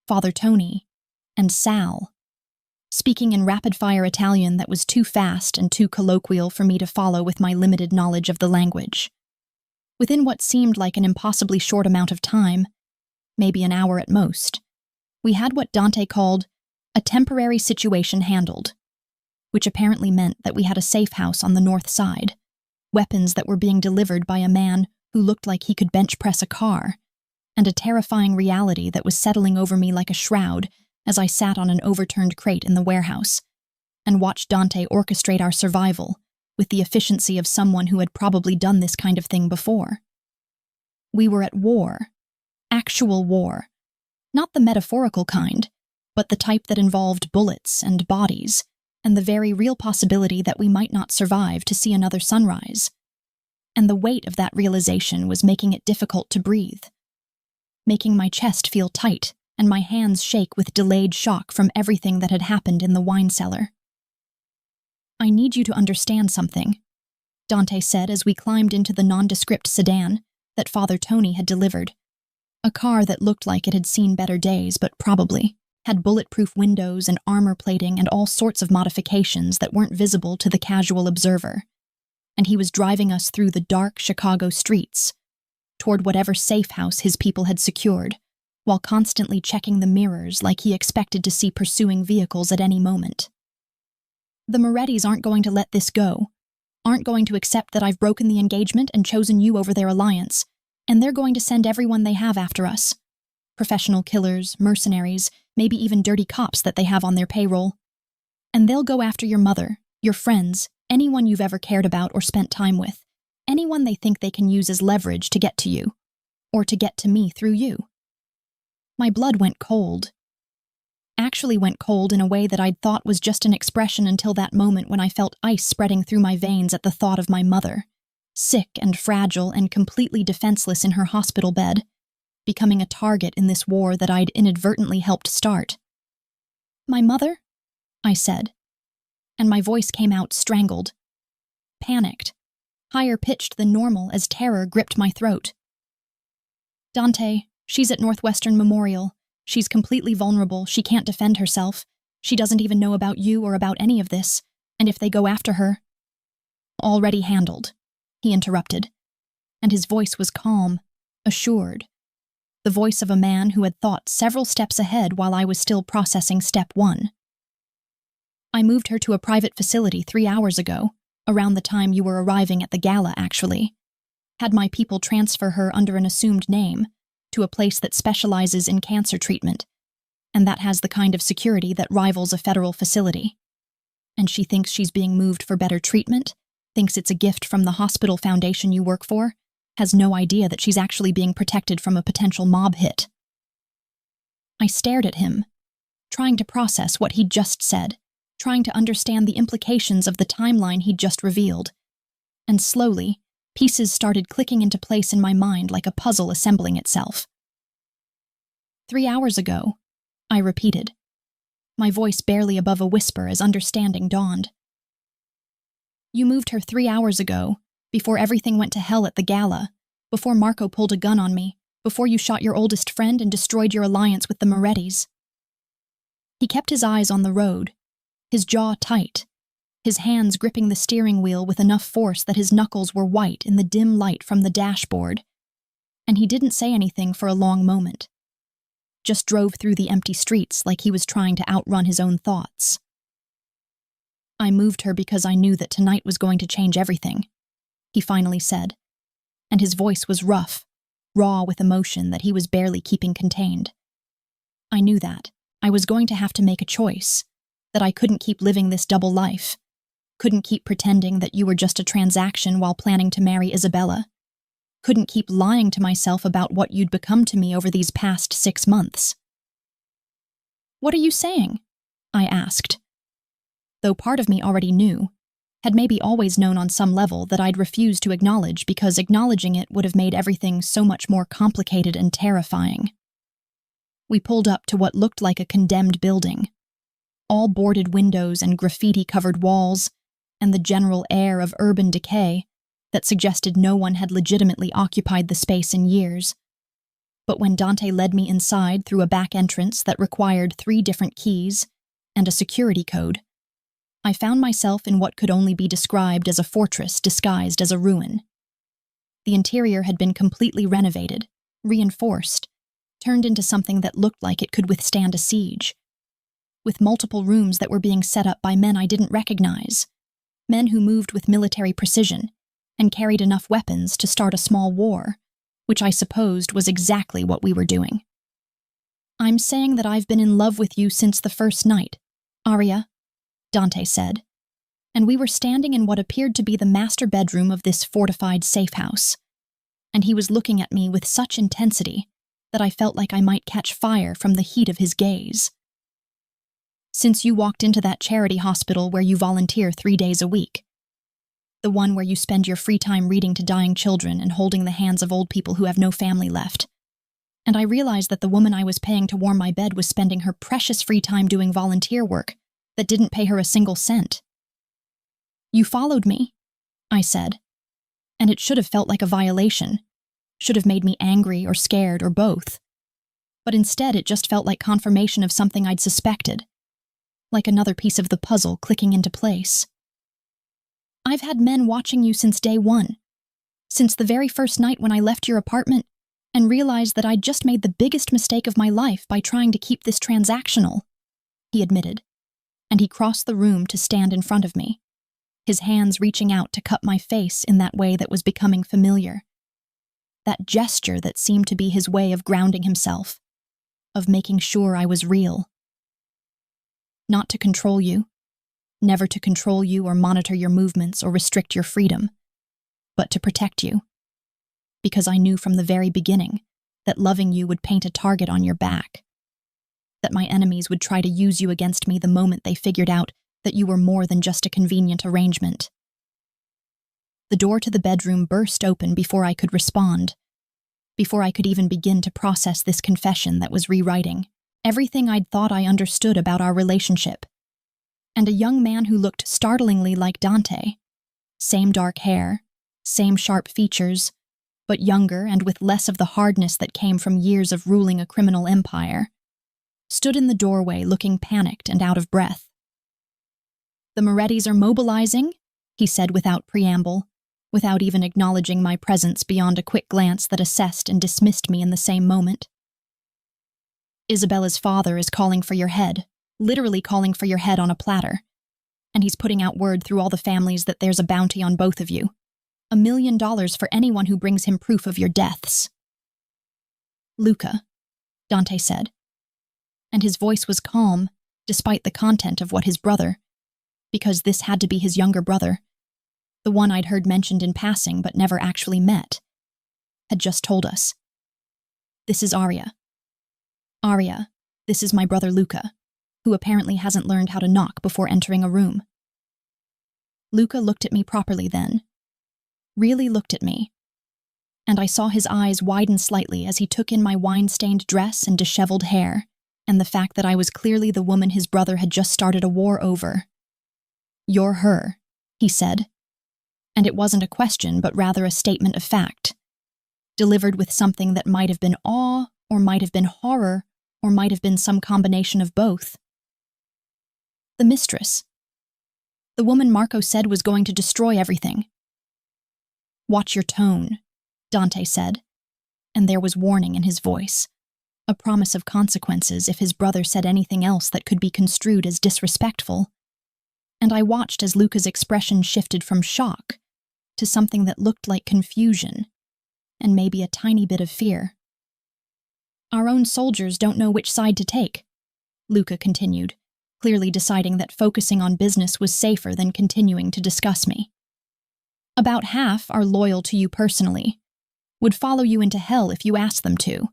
Father Tony, and Sal, speaking in rapid-fire Italian that was too fast and too colloquial for me to follow with my limited knowledge of the language. Within what seemed like an impossibly short amount of time, maybe an hour at most, we had what Dante called a temporary situation handled, which apparently meant that we had a safe house on the north side, weapons that were being delivered by a man who looked like he could bench press a car, and a terrifying reality that was settling over me like a shroud as I sat on an overturned crate in the warehouse and watched Dante orchestrate our survival with the efficiency of someone who had probably done this kind of thing before. We were at war, actual war, not the metaphorical kind, but the type that involved bullets and bodies, and the very real possibility that we might not survive to see another sunrise. And the weight of that realization was making it difficult to breathe, making my chest feel tight and my hands shake with delayed shock from everything that had happened in the wine cellar. "I need you to understand something," Dante said as we climbed into the nondescript sedan that Father Tony had delivered, a car that looked like it had seen better days but probably had bulletproof windows and armor plating and all sorts of modifications that weren't visible to the casual observer, and he was driving us through the dark Chicago streets, toward whatever safe house his people had secured, while constantly checking the mirrors like he expected to see pursuing vehicles at any moment. "The Morettis aren't going to let this go, aren't going to accept that I've broken the engagement and chosen you over their alliance, and they're going to send everyone they have after us. Professional killers, mercenaries, maybe even dirty cops that they have on their payroll. And they'll go after your mother, your friends, anyone you've ever cared about or spent time with, anyone they think they can use as leverage to get to you, or to get to me through you." My blood went cold. Actually went cold in a way that I'd thought was just an expression until that moment when I felt ice spreading through my veins at the thought of my mother, sick and fragile and completely defenseless in her hospital bed, becoming a target in this war that I'd inadvertently helped start. "My mother?" I said, and my voice came out strangled, panicked, higher pitched than normal as terror gripped my throat. "Dante, she's at Northwestern Memorial. She's completely vulnerable. She can't defend herself. She doesn't even know about you or about any of this, and if they go after her—" "Already handled," he interrupted, and his voice was calm, assured, the voice of a man who had thought several steps ahead while I was still processing step 1. "I moved her to a private facility 3 hours ago, around the time you were arriving at the gala, actually. Had my people transfer her under an assumed name to a place that specializes in cancer treatment, and that has the kind of security that rivals a federal facility. And she thinks she's being moved for better treatment, thinks it's a gift from the hospital foundation you work for, has no idea that she's actually being protected from a potential mob hit." I stared at him, trying to process what he'd just said, trying to understand the implications of the timeline he'd just revealed. And slowly, pieces started clicking into place in my mind like a puzzle assembling itself. "3 hours ago," I repeated, my voice barely above a whisper as understanding dawned. "You moved her 3 hours ago, before everything went to hell at the gala, before Marco pulled a gun on me, before you shot your oldest friend and destroyed your alliance with the Morettis." He kept his eyes on the road, his jaw tight, his hands gripping the steering wheel with enough force that his knuckles were white in the dim light from the dashboard. And he didn't say anything for a long moment. Just drove through the empty streets like he was trying to outrun his own thoughts. I moved her because I knew that tonight was going to change everything, he finally said, and his voice was rough, raw with emotion that he was barely keeping contained. I knew that I was going to have to make a choice, that I couldn't keep living this double life, couldn't keep pretending that you were just a transaction while planning to marry Isabella, couldn't keep lying to myself about what you'd become to me over these past 6 months. What are you saying? I asked. Though part of me already knew, had maybe always known on some level that I'd refused to acknowledge because acknowledging it would have made everything so much more complicated and terrifying. We pulled up to what looked like a condemned building. All boarded windows and graffiti-covered walls, and the general air of urban decay that suggested no one had legitimately occupied the space in years. But when Dante led me inside through a back entrance that required 3 different keys and a security code, I found myself in what could only be described as a fortress disguised as a ruin. The interior had been completely renovated, reinforced, turned into something that looked like it could withstand a siege, with multiple rooms that were being set up by men I didn't recognize, men who moved with military precision and carried enough weapons to start a small war, which I supposed was exactly what we were doing. I'm saying that I've been in love with you since the first night, Arya, Dante said, and we were standing in what appeared to be the master bedroom of this fortified safe house, and he was looking at me with such intensity that I felt like I might catch fire from the heat of his gaze. Since you walked into that charity hospital where you volunteer 3 days a week, the one where you spend your free time reading to dying children and holding the hands of old people who have no family left, and I realized that the woman I was paying to warm my bed was spending her precious free time doing volunteer work that didn't pay her a single cent. You followed me, I said, and it should have felt like a violation, should have made me angry or scared or both. But instead it just felt like confirmation of something I'd suspected, like another piece of the puzzle clicking into place. I've had men watching you since day one, since the very first night when I left your apartment and realized that I'd just made the biggest mistake of my life by trying to keep this transactional, he admitted, and he crossed the room to stand in front of me, his hands reaching out to cup my face in that way that was becoming familiar. That gesture that seemed to be his way of grounding himself, of making sure I was real. Not to control you, never to control you or monitor your movements or restrict your freedom, but to protect you. Because I knew from the very beginning that loving you would paint a target on your back, that my enemies would try to use you against me the moment they figured out that you were more than just a convenient arrangement. The door to the bedroom burst open before I could respond, before I could even begin to process this confession that was rewriting everything I'd thought I understood about our relationship. And a young man who looked startlingly like Dante, same dark hair, same sharp features, but younger and with less of the hardness that came from years of ruling a criminal empire, stood in the doorway looking panicked and out of breath. The Morettis are mobilizing, he said without preamble, without even acknowledging my presence beyond a quick glance that assessed and dismissed me in the same moment. Isabella's father is calling for your head, literally calling for your head on a platter, and he's putting out word through all the families that there's a bounty on both of you, $1 million for anyone who brings him proof of your deaths. Luca, Dante said, and his voice was calm, despite the content of what his brother, because this had to be his younger brother, the one I'd heard mentioned in passing but never actually met, had just told us. This is Arya. Arya, this is my brother Luca, who apparently hasn't learned how to knock before entering a room. Luca looked at me properly then, really looked at me, and I saw his eyes widen slightly as he took in my wine-stained dress and disheveled hair, and the fact that I was clearly the woman his brother had just started a war over. You're her, he said, and it wasn't a question but rather a statement of fact, delivered with something that might have been awe, or might have been horror, or might have been some combination of both. The Mistress. The woman Marco said was going to destroy everything. Watch your tone, Dante said, and there was warning in his voice, a promise of consequences if his brother said anything else that could be construed as disrespectful. And I watched as Luca's expression shifted from shock to something that looked like confusion, and maybe a tiny bit of fear. Our own soldiers don't know which side to take, Luca continued, clearly deciding that focusing on business was safer than continuing to discuss me. About half are loyal to you personally, would follow you into hell if you asked them to.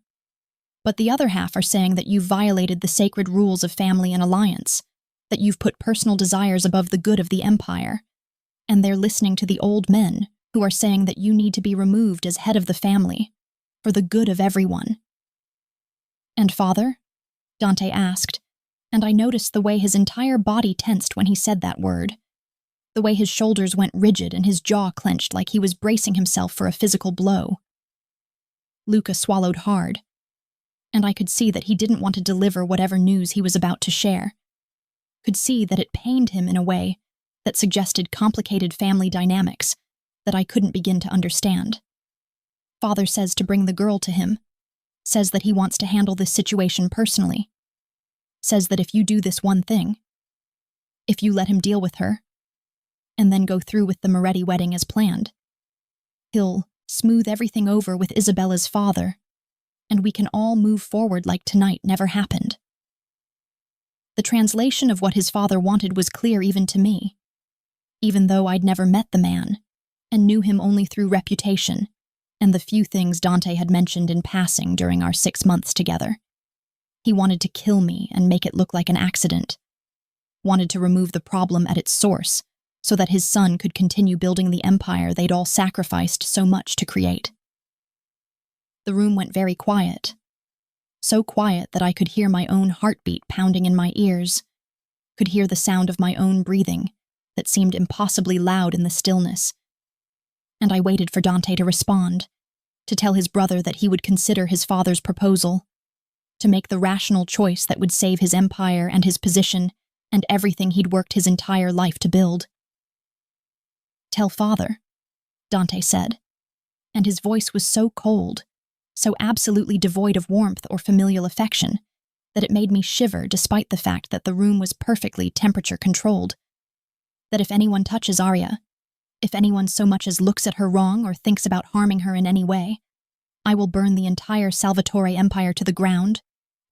But the other half are saying that you've violated the sacred rules of family and alliance, that you've put personal desires above the good of the empire, and they're listening to the old men who are saying that you need to be removed as head of the family, for the good of everyone. And father? Dante asked, and I noticed the way his entire body tensed when he said that word, the way his shoulders went rigid and his jaw clenched like he was bracing himself for a physical blow. Luca swallowed hard, and I could see that he didn't want to deliver whatever news he was about to share, could see that it pained him in a way that suggested complicated family dynamics that I couldn't begin to understand. Father says to bring the girl to him, says that he wants to handle this situation personally, says that if you do this one thing, if you let him deal with her, and then go through with the Moretti wedding as planned, he'll smooth everything over with Isabella's father, and we can all move forward like tonight never happened. The translation of what his father wanted was clear even to me, even though I'd never met the man and knew him only through reputation and the few things Dante had mentioned in passing during our 6 months together. He wanted to kill me and make it look like an accident, wanted to remove the problem at its source so that his son could continue building the empire they'd all sacrificed so much to create. The room went very quiet, so quiet that I could hear my own heartbeat pounding in my ears, could hear the sound of my own breathing that seemed impossibly loud in the stillness. And I waited for Dante to respond, to tell his brother that he would consider his father's proposal, to make the rational choice that would save his empire and his position and everything he'd worked his entire life to build. Tell father, Dante said, and his voice was so cold, so absolutely devoid of warmth or familial affection, that it made me shiver despite the fact that the room was perfectly temperature-controlled. That if anyone touches Arya, if anyone so much as looks at her wrong or thinks about harming her in any way, I will burn the entire Salvatore Empire to the ground,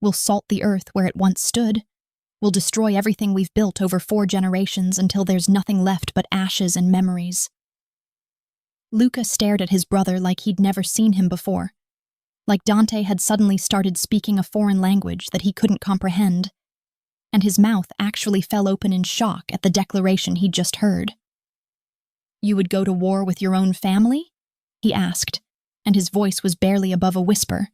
will salt the earth where it once stood, will destroy everything we've built over 4 generations until there's nothing left but ashes and memories. Luca stared at his brother like he'd never seen him before, like Dante had suddenly started speaking a foreign language that he couldn't comprehend, and his mouth actually fell open in shock at the declaration he'd just heard. You would go to war with your own family? He asked, and his voice was barely above a whisper,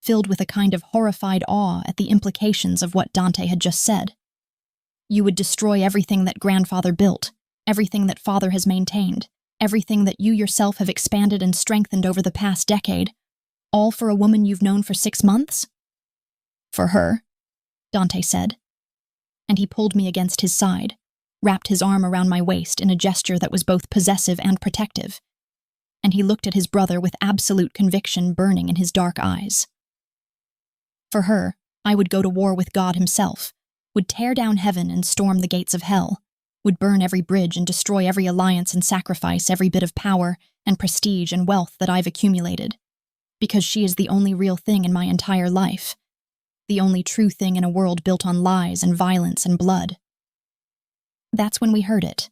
filled with a kind of horrified awe at the implications of what Dante had just said. You would destroy everything that grandfather built, everything that father has maintained, everything that you yourself have expanded and strengthened over the past decade, all for a woman you've known for 6 months? For her, Dante said, and he pulled me against his side, wrapped his arm around my waist in a gesture that was both possessive and protective, and he looked at his brother with absolute conviction burning in his dark eyes. For her, I would go to war with God himself, would tear down heaven and storm the gates of hell, would burn every bridge and destroy every alliance and sacrifice every bit of power and prestige and wealth that I've accumulated, because she is the only real thing in my entire life, the only true thing in a world built on lies and violence and blood. That's when we heard it.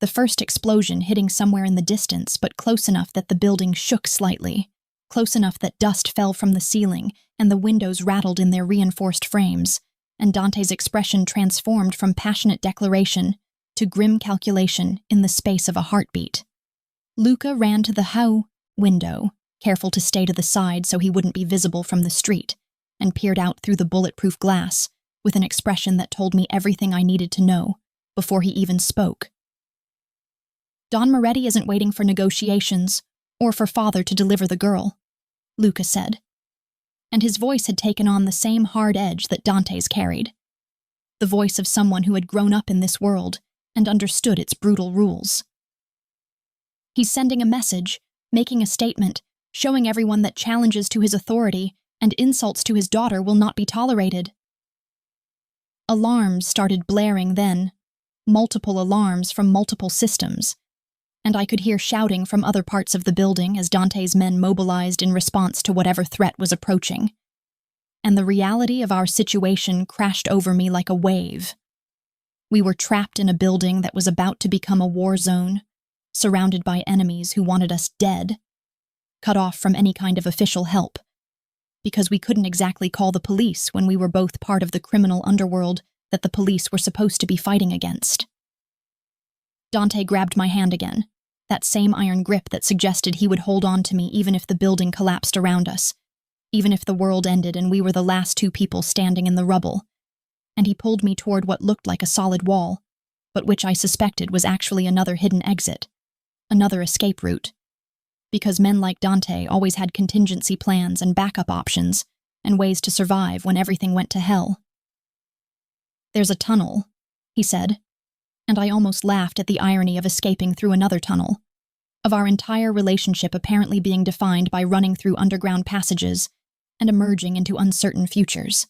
The first explosion hitting somewhere in the distance, but close enough that the building shook slightly, close enough that dust fell from the ceiling and the windows rattled in their reinforced frames, and Dante's expression transformed from passionate declaration to grim calculation in the space of a heartbeat. Luca ran to the window, careful to stay to the side so he wouldn't be visible from the street, and peered out through the bulletproof glass with an expression that told me everything I needed to know before he even spoke. Don Moretti isn't waiting for negotiations or for father to deliver the girl, Luca said, and his voice had taken on the same hard edge that Dante's carried, the voice of someone who had grown up in this world and understood its brutal rules. He's sending a message, making a statement, showing everyone that challenges to his authority and insults to his daughter will not be tolerated. Alarms started blaring then, multiple alarms from multiple systems, and I could hear shouting from other parts of the building as Dante's men mobilized in response to whatever threat was approaching. And the reality of our situation crashed over me like a wave. We were trapped in a building that was about to become a war zone, surrounded by enemies who wanted us dead, cut off from any kind of official help, because we couldn't exactly call the police when we were both part of the criminal underworld that the police were supposed to be fighting against. Dante grabbed my hand again, that same iron grip that suggested he would hold on to me even if the building collapsed around us, even if the world ended and we were the last two people standing in the rubble, and he pulled me toward what looked like a solid wall, but which I suspected was actually another hidden exit, another escape route, because men like Dante always had contingency plans and backup options and ways to survive when everything went to hell. "There's a tunnel," he said, and I almost laughed at the irony of escaping through another tunnel, of our entire relationship apparently being defined by running through underground passages and emerging into uncertain futures.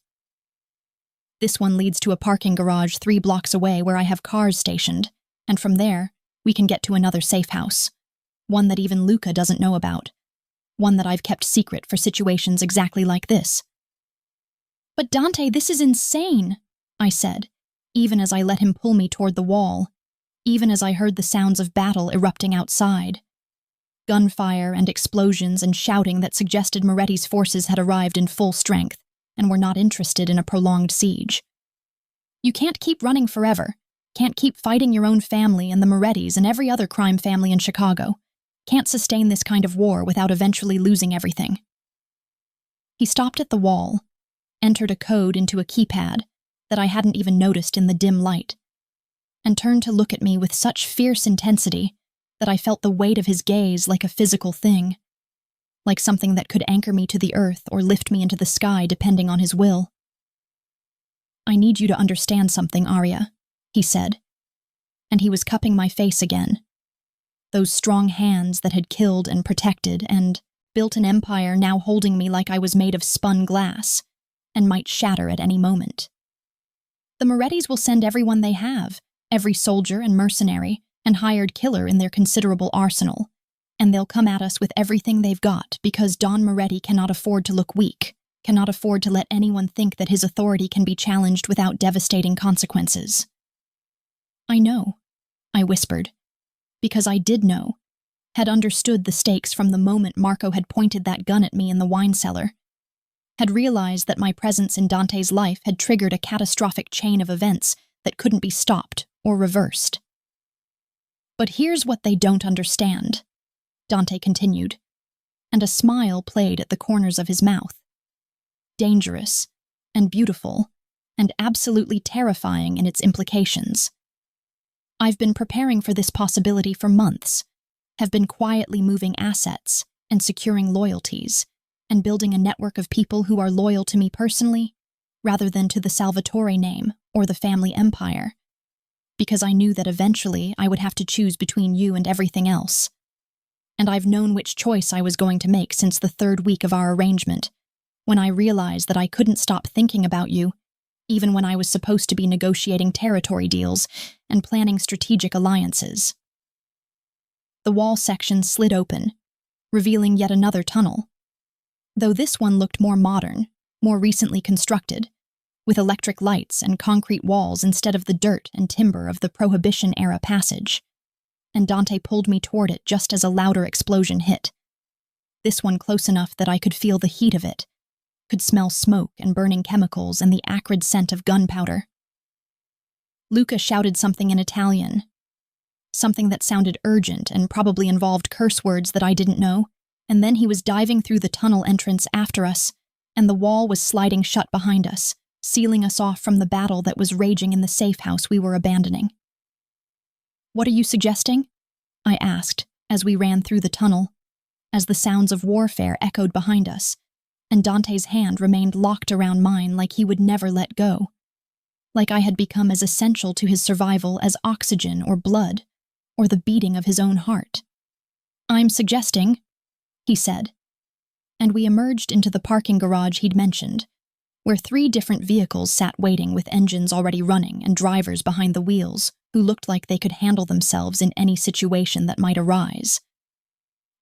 "This one leads to a parking garage 3 blocks away where I have cars stationed, and from there, we can get to another safe house, one that even Luca doesn't know about, one that I've kept secret for situations exactly like this." "But Dante, this is insane," I said, even as I let him pull me toward the wall, even as I heard the sounds of battle erupting outside. Gunfire and explosions and shouting that suggested Moretti's forces had arrived in full strength and were not interested in a prolonged siege. "You can't keep running forever, can't keep fighting your own family and the Morettis and every other crime family in Chicago, can't sustain this kind of war without eventually losing everything." He stopped at the wall, entered a code into a keypad that I hadn't even noticed in the dim light, and turned to look at me with such fierce intensity that I felt the weight of his gaze like a physical thing, like something that could anchor me to the earth or lift me into the sky depending on his will. "I need you to understand something, Arya," he said, and he was cupping my face again. Those strong hands that had killed and protected and built an empire now holding me like I was made of spun glass and might shatter at any moment. "The Morettis will send everyone they have, every soldier and mercenary and hired killer in their considerable arsenal, and they'll come at us with everything they've got because Don Moretti cannot afford to look weak, cannot afford to let anyone think that his authority can be challenged without devastating consequences." "I know," I whispered, because I did know, had understood the stakes from the moment Marco had pointed that gun at me in the wine cellar, had realized that my presence in Dante's life had triggered a catastrophic chain of events that couldn't be stopped or reversed. "But here's what they don't understand," Dante continued, and a smile played at the corners of his mouth. "Dangerous, and beautiful, and absolutely terrifying in its implications. I've been preparing for this possibility for months, have been quietly moving assets and securing loyalties, and building a network of people who are loyal to me personally, rather than to the Salvatore name or the family empire, because I knew that eventually I would have to choose between you and everything else. And I've known which choice I was going to make since the 3rd week of our arrangement, when I realized that I couldn't stop thinking about you, even when I was supposed to be negotiating territory deals and planning strategic alliances." The wall section slid open, revealing yet another tunnel, though this one looked more modern, more recently constructed, with electric lights and concrete walls instead of the dirt and timber of the Prohibition-era passage, and Dante pulled me toward it just as a louder explosion hit. This one close enough that I could feel the heat of it, could smell smoke and burning chemicals and the acrid scent of gunpowder. Luca shouted something in Italian, something that sounded urgent and probably involved curse words that I didn't know, and then he was diving through the tunnel entrance after us, and the wall was sliding shut behind us, sealing us off from the battle that was raging in the safe house we were abandoning. "What are you suggesting?" I asked as we ran through the tunnel, as the sounds of warfare echoed behind us, and Dante's hand remained locked around mine like he would never let go. like I had become as essential to his survival as oxygen or blood, or the beating of his own heart. "I'm suggesting," he said, and we emerged into the parking garage he'd mentioned, where 3 different vehicles sat waiting with engines already running and drivers behind the wheels who looked like they could handle themselves in any situation that might arise.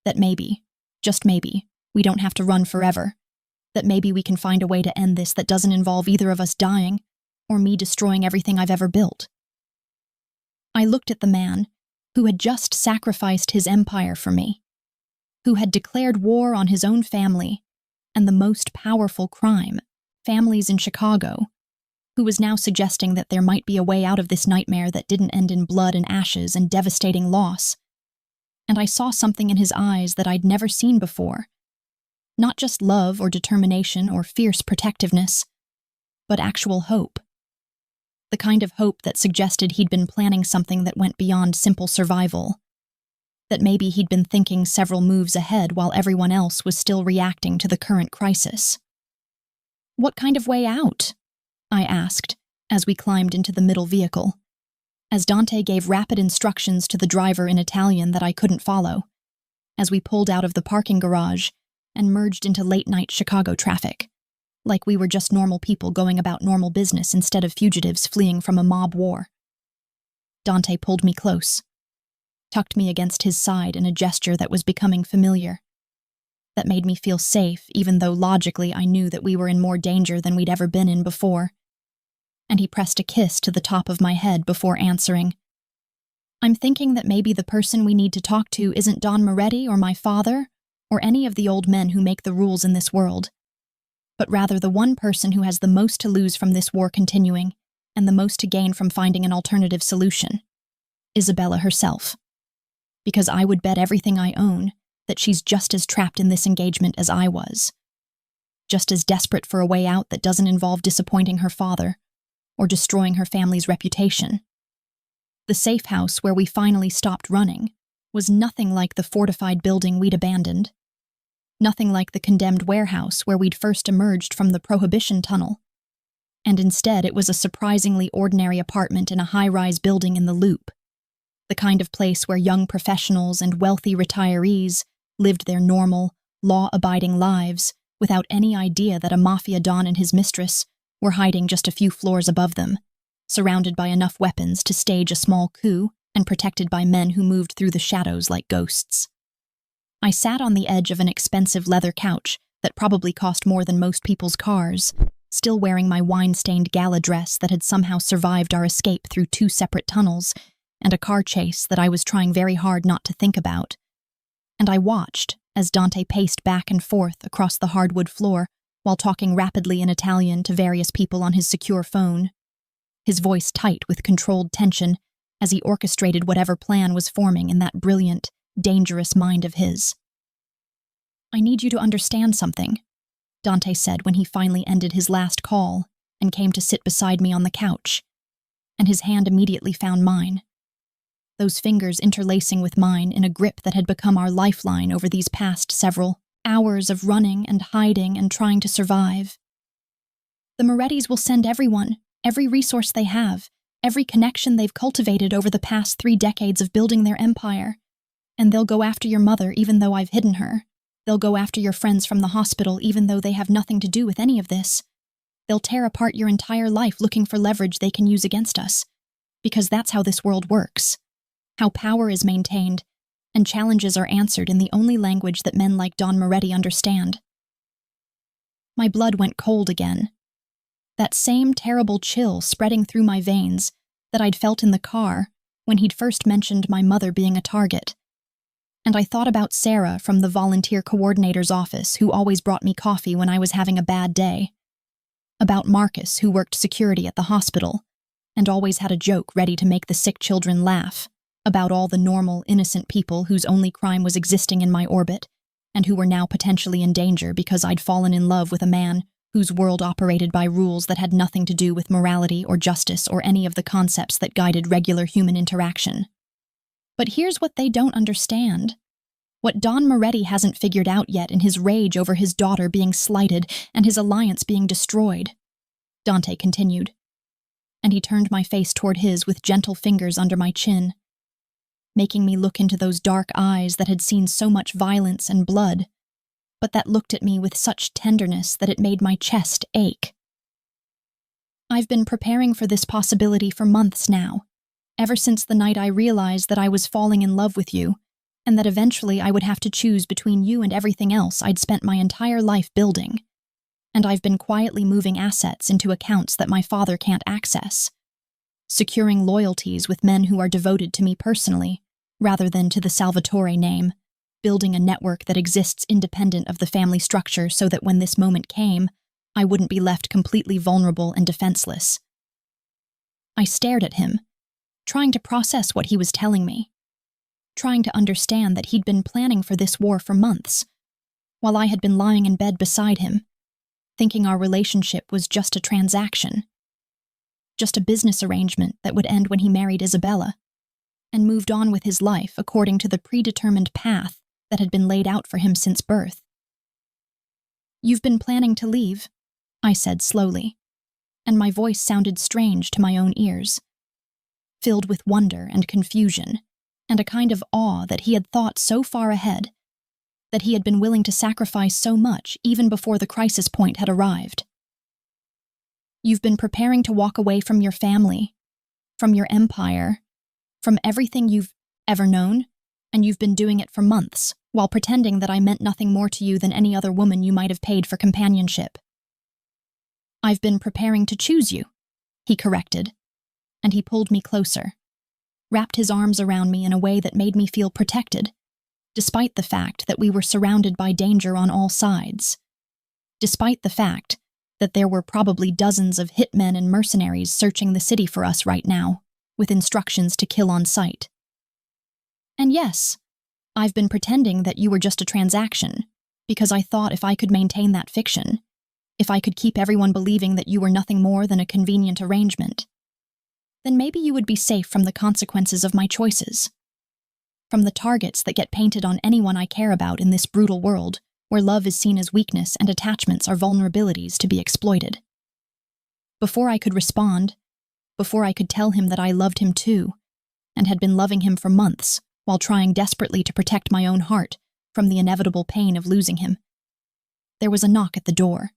That maybe, just maybe, we don't have to run forever. That maybe we can find a way to end this that doesn't involve either of us dying or me destroying everything I've ever built. I looked at the man who had just sacrificed his empire for me, who had declared war on his own family and the most powerful crime, families in Chicago, who was now suggesting that there might be a way out of this nightmare that didn't end in blood and ashes and devastating loss. And I saw something in his eyes that I'd never seen before. Not just love or determination or fierce protectiveness, but actual hope. The kind of hope that suggested he'd been planning something that went beyond simple survival. That maybe he'd been thinking several moves ahead while everyone else was still reacting to the current crisis. "What kind of way out?" I asked, as we climbed into the middle vehicle, as Dante gave rapid instructions to the driver in Italian that I couldn't follow, as we pulled out of the parking garage and merged into late-night Chicago traffic, like we were just normal people going about normal business instead of fugitives fleeing from a mob war. Dante pulled me close, tucked me against his side in a gesture that was becoming familiar, that made me feel safe even though logically I knew that we were in more danger than we'd ever been in before. And he pressed a kiss to the top of my head before answering, "I'm thinking that maybe the person we need to talk to isn't Don Moretti or my father or any of the old men who make the rules in this world, but rather the one person who has the most to lose from this war continuing and the most to gain from finding an alternative solution, Isabella herself. Because I would bet everything I own that she's just as trapped in this engagement as I was, just as desperate for a way out that doesn't involve disappointing her father or destroying her family's reputation. The safe house where we finally stopped running was nothing like the fortified building we'd abandoned, nothing like the condemned warehouse where we'd first emerged from the Prohibition Tunnel, and instead it was a surprisingly ordinary apartment in a high-rise building in the Loop, the kind of place where young professionals and wealthy retirees lived their normal, law-abiding lives without any idea that a mafia don and his mistress were hiding just a few floors above them, surrounded by enough weapons to stage a small coup and protected by men who moved through the shadows like ghosts. I sat on the edge of an expensive leather couch that probably cost more than most people's cars, still wearing my wine-stained gala dress that had somehow survived our escape through 2 separate tunnels and a car chase that I was trying very hard not to think about. And I watched as Dante paced back and forth across the hardwood floor while talking rapidly in Italian to various people on his secure phone, his voice tight with controlled tension as he orchestrated whatever plan was forming in that brilliant, dangerous mind of his. "I need you to understand something," Dante said when he finally ended his last call and came to sit beside me on the couch, and his hand immediately found mine, those fingers interlacing with mine in a grip that had become our lifeline over these past several hours of running and hiding and trying to survive. "The Morettis will send everyone, every resource they have, every connection they've cultivated over the past 3 decades of building their empire. And they'll go after your mother even though I've hidden her. They'll go after your friends from the hospital even though they have nothing to do with any of this. They'll tear apart your entire life looking for leverage they can use against us. Because that's how this world works. How power is maintained, and challenges are answered in the only language that men like Don Moretti understand." My blood went cold again. That same terrible chill spreading through my veins that I'd felt in the car when he'd first mentioned my mother being a target. And I thought about Sarah from the volunteer coordinator's office who always brought me coffee when I was having a bad day. About Marcus who worked security at the hospital and always had a joke ready to make the sick children laugh. About all the normal, innocent people whose only crime was existing in my orbit and who were now potentially in danger because I'd fallen in love with a man whose world operated by rules that had nothing to do with morality or justice or any of the concepts that guided regular human interaction. But here's what they don't understand. What Don Moretti hasn't figured out yet in his rage over his daughter being slighted and his alliance being destroyed, Dante continued. and he turned my face toward his with gentle fingers under my chin, making me look into those dark eyes that had seen so much violence and blood, but that looked at me with such tenderness that it made my chest ache. I've been preparing for this possibility for months now, ever since the night I realized that I was falling in love with you, and that eventually I would have to choose between you and everything else I'd spent my entire life building. And I've been quietly moving assets into accounts that my father can't access, securing loyalties with men who are devoted to me personally, rather than to the Salvatore name, building a network that exists independent of the family structure so that when this moment came, I wouldn't be left completely vulnerable and defenseless. I stared at him, trying to process what he was telling me, trying to understand that he'd been planning for this war for months, while I had been lying in bed beside him, thinking our relationship was just a transaction, just a business arrangement that would end when he married Isabella, and moved on with his life according to the predetermined path that had been laid out for him since birth. "You've been planning to leave," I said slowly, and my voice sounded strange to my own ears, filled with wonder and confusion, and a kind of awe that he had thought so far ahead, that he had been willing to sacrifice so much even before the crisis point had arrived. "You've been preparing to walk away from your family, from your empire, from everything you've ever known, and you've been doing it for months, while pretending that I meant nothing more to you than any other woman you might have paid for companionship." "I've been preparing to choose you," he corrected, and he pulled me closer, wrapped his arms around me in a way that made me feel protected, despite the fact that we were surrounded by danger on all sides, despite the fact that there were probably dozens of hitmen and mercenaries searching the city for us right now, with instructions to kill on sight. "And yes, I've been pretending that you were just a transaction, because I thought if I could maintain that fiction, if I could keep everyone believing that you were nothing more than a convenient arrangement, then maybe you would be safe from the consequences of my choices, from the targets that get painted on anyone I care about in this brutal world, where love is seen as weakness and attachments are vulnerabilities to be exploited." Before I could respond, before I could tell him that I loved him too, and had been loving him for months, while trying desperately to protect my own heart from the inevitable pain of losing him, there was a knock at the door.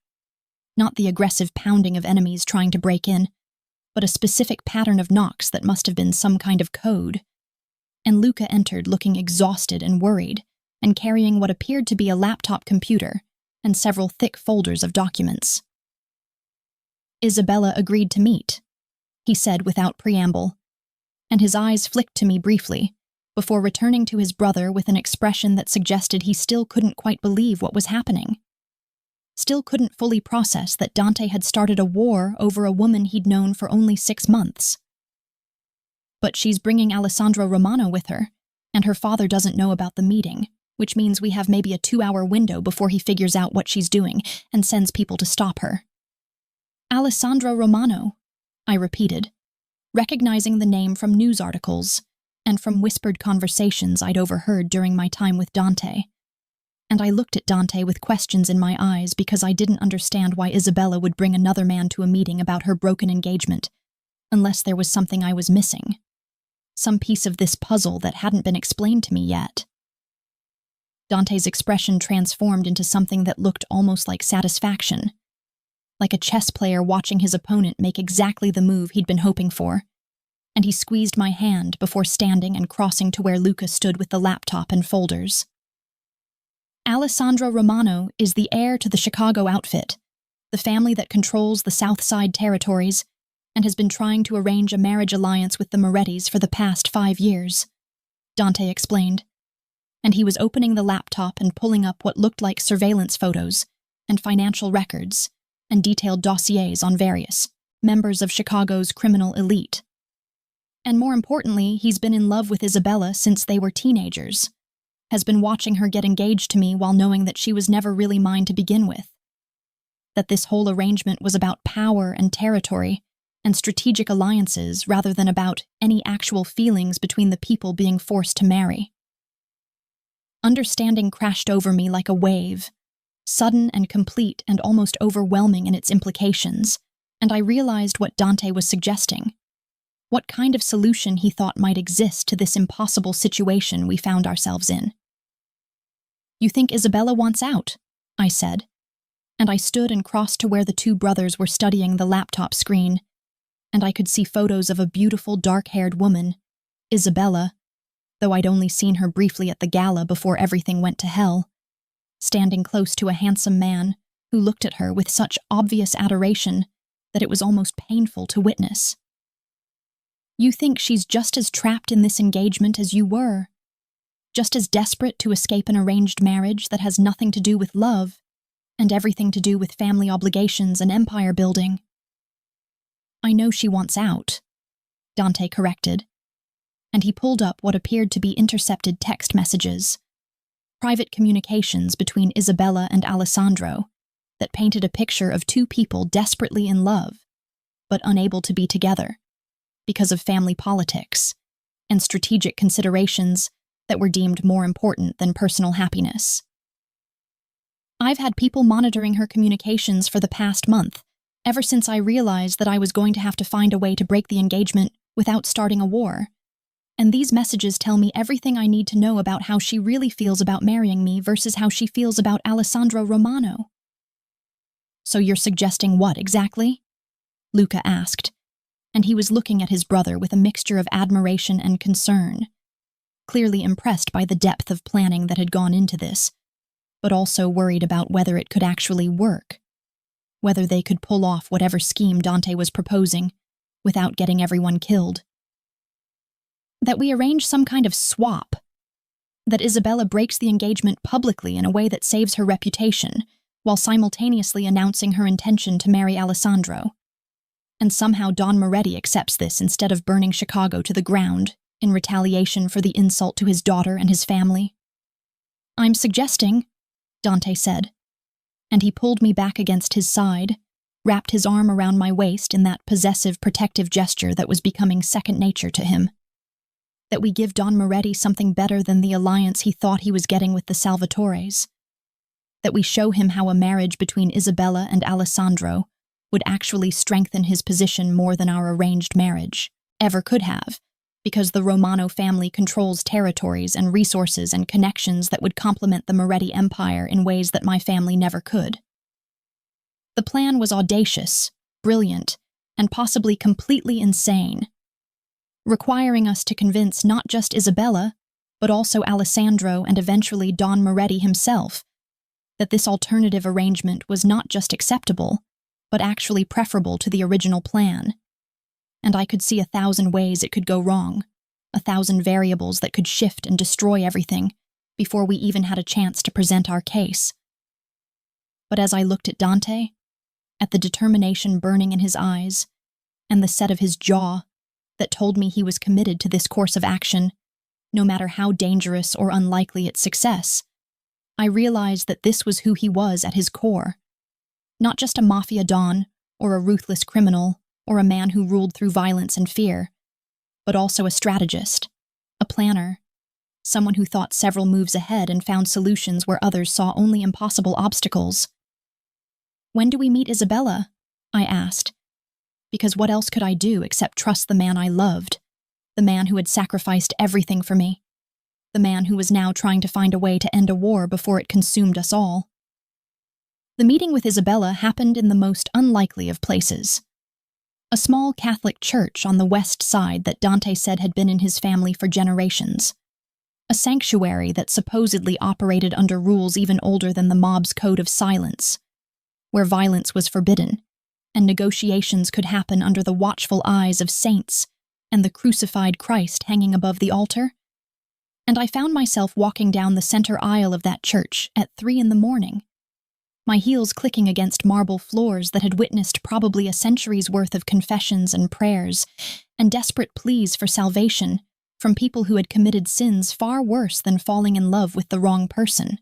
Not the aggressive pounding of enemies trying to break in, but a specific pattern of knocks that must have been some kind of code. And Luca entered looking exhausted and worried, and carrying what appeared to be a laptop computer and several thick folders of documents. "Isabella agreed to meet," he said without preamble, and his eyes flicked to me briefly, before returning to his brother with an expression that suggested he still couldn't quite believe what was happening. Still couldn't fully process that Dante had started a war over a woman he'd known for only 6 months. "But she's bringing Alessandro Romano with her, and her father doesn't know about the meeting, which means we have maybe a 2-hour window before he figures out what she's doing and sends people to stop her." "Alessandro Romano," I repeated, recognizing the name from news articles and from whispered conversations I'd overheard during my time with Dante. And I looked at Dante with questions in my eyes because I didn't understand why Isabella would bring another man to a meeting about her broken engagement, unless there was something I was missing, some piece of this puzzle that hadn't been explained to me yet. Dante's expression transformed into something that looked almost like satisfaction, like a chess player watching his opponent make exactly the move he'd been hoping for, and he squeezed my hand before standing and crossing to where Luca stood with the laptop and folders. "Alessandro Romano is the heir to the Chicago outfit, the family that controls the South Side territories, and has been trying to arrange a marriage alliance with the Morettis for the past 5 years, Dante explained, and he was opening the laptop and pulling up what looked like surveillance photos and financial records and detailed dossiers on various members of Chicago's criminal elite. And more importantly, he's been in love with Isabella since they were teenagers, has been watching her get engaged to me while knowing that she was never really mine to begin with. That this whole arrangement was about power and territory and strategic alliances rather than about any actual feelings between the people being forced to marry. Understanding crashed over me like a wave, sudden and complete and almost overwhelming in its implications, and I realized what Dante was suggesting, what kind of solution he thought might exist to this impossible situation we found ourselves in. "You think Isabella wants out?" I said, and I stood and crossed to where the two brothers were studying the laptop screen, and I could see photos of a beautiful dark-haired woman, Isabella, though I'd only seen her briefly at the gala before everything went to hell, standing close to a handsome man who looked at her with such obvious adoration that it was almost painful to witness. "You think she's just as trapped in this engagement as you were, just as desperate to escape an arranged marriage that has nothing to do with love and everything to do with family obligations and empire building." "I know she wants out," Dante corrected, and he pulled up what appeared to be intercepted text messages, private communications between Isabella and Alessandro that painted a picture of two people desperately in love, but unable to be together because of family politics and strategic considerations that were deemed more important than personal happiness. "I've had people monitoring her communications for the past month, ever since I realized that I was going to have to find a way to break the engagement without starting a war. And these messages tell me everything I need to know about how she really feels about marrying me versus how she feels about Alessandro Romano." "So you're suggesting what, exactly?" Luca asked, and he was looking at his brother with a mixture of admiration and concern, clearly impressed by the depth of planning that had gone into this, but also worried about whether it could actually work, whether they could pull off whatever scheme Dante was proposing without getting everyone killed. "That we arrange some kind of swap, that Isabella breaks the engagement publicly in a way that saves her reputation, while simultaneously announcing her intention to marry Alessandro. And somehow Don Moretti accepts this instead of burning Chicago to the ground in retaliation for the insult to his daughter and his family." "I'm suggesting," Dante said, and he pulled me back against his side, wrapped his arm around my waist in that possessive, protective gesture that was becoming second nature to him, "that we give Don Moretti something better than the alliance he thought he was getting with the Salvatores. That we show him how a marriage between Isabella and Alessandro would actually strengthen his position more than our arranged marriage ever could have, because the Romano family controls territories and resources and connections that would complement the Moretti Empire in ways that my family never could." The plan was audacious, brilliant, and possibly completely insane, requiring us to convince not just Isabella, but also Alessandro and eventually Don Moretti himself, that this alternative arrangement was not just acceptable, but actually preferable to the original plan. And I could see 1,000 ways it could go wrong, 1,000 variables that could shift and destroy everything before we even had a chance to present our case. But as I looked at Dante, at the determination burning in his eyes, and the set of his jaw that told me he was committed to this course of action, no matter how dangerous or unlikely its success, I realized that this was who he was at his core. Not just a mafia don, or a ruthless criminal, or a man who ruled through violence and fear, but also a strategist, a planner, someone who thought several moves ahead and found solutions where others saw only impossible obstacles. "When do we meet Isabella?" I asked, because what else could I do except trust the man I loved, the man who had sacrificed everything for me, the man who was now trying to find a way to end a war before it consumed us all. The meeting with Isabella happened in the most unlikely of places. A small Catholic church on the west side that Dante said had been in his family for generations. A sanctuary that supposedly operated under rules even older than the mob's code of silence, where violence was forbidden, and negotiations could happen under the watchful eyes of saints and the crucified Christ hanging above the altar. And I found myself walking down the center aisle of that church at 3 a.m, my heels clicking against marble floors that had witnessed probably a century's worth of confessions and prayers and desperate pleas for salvation from people who had committed sins far worse than falling in love with the wrong person.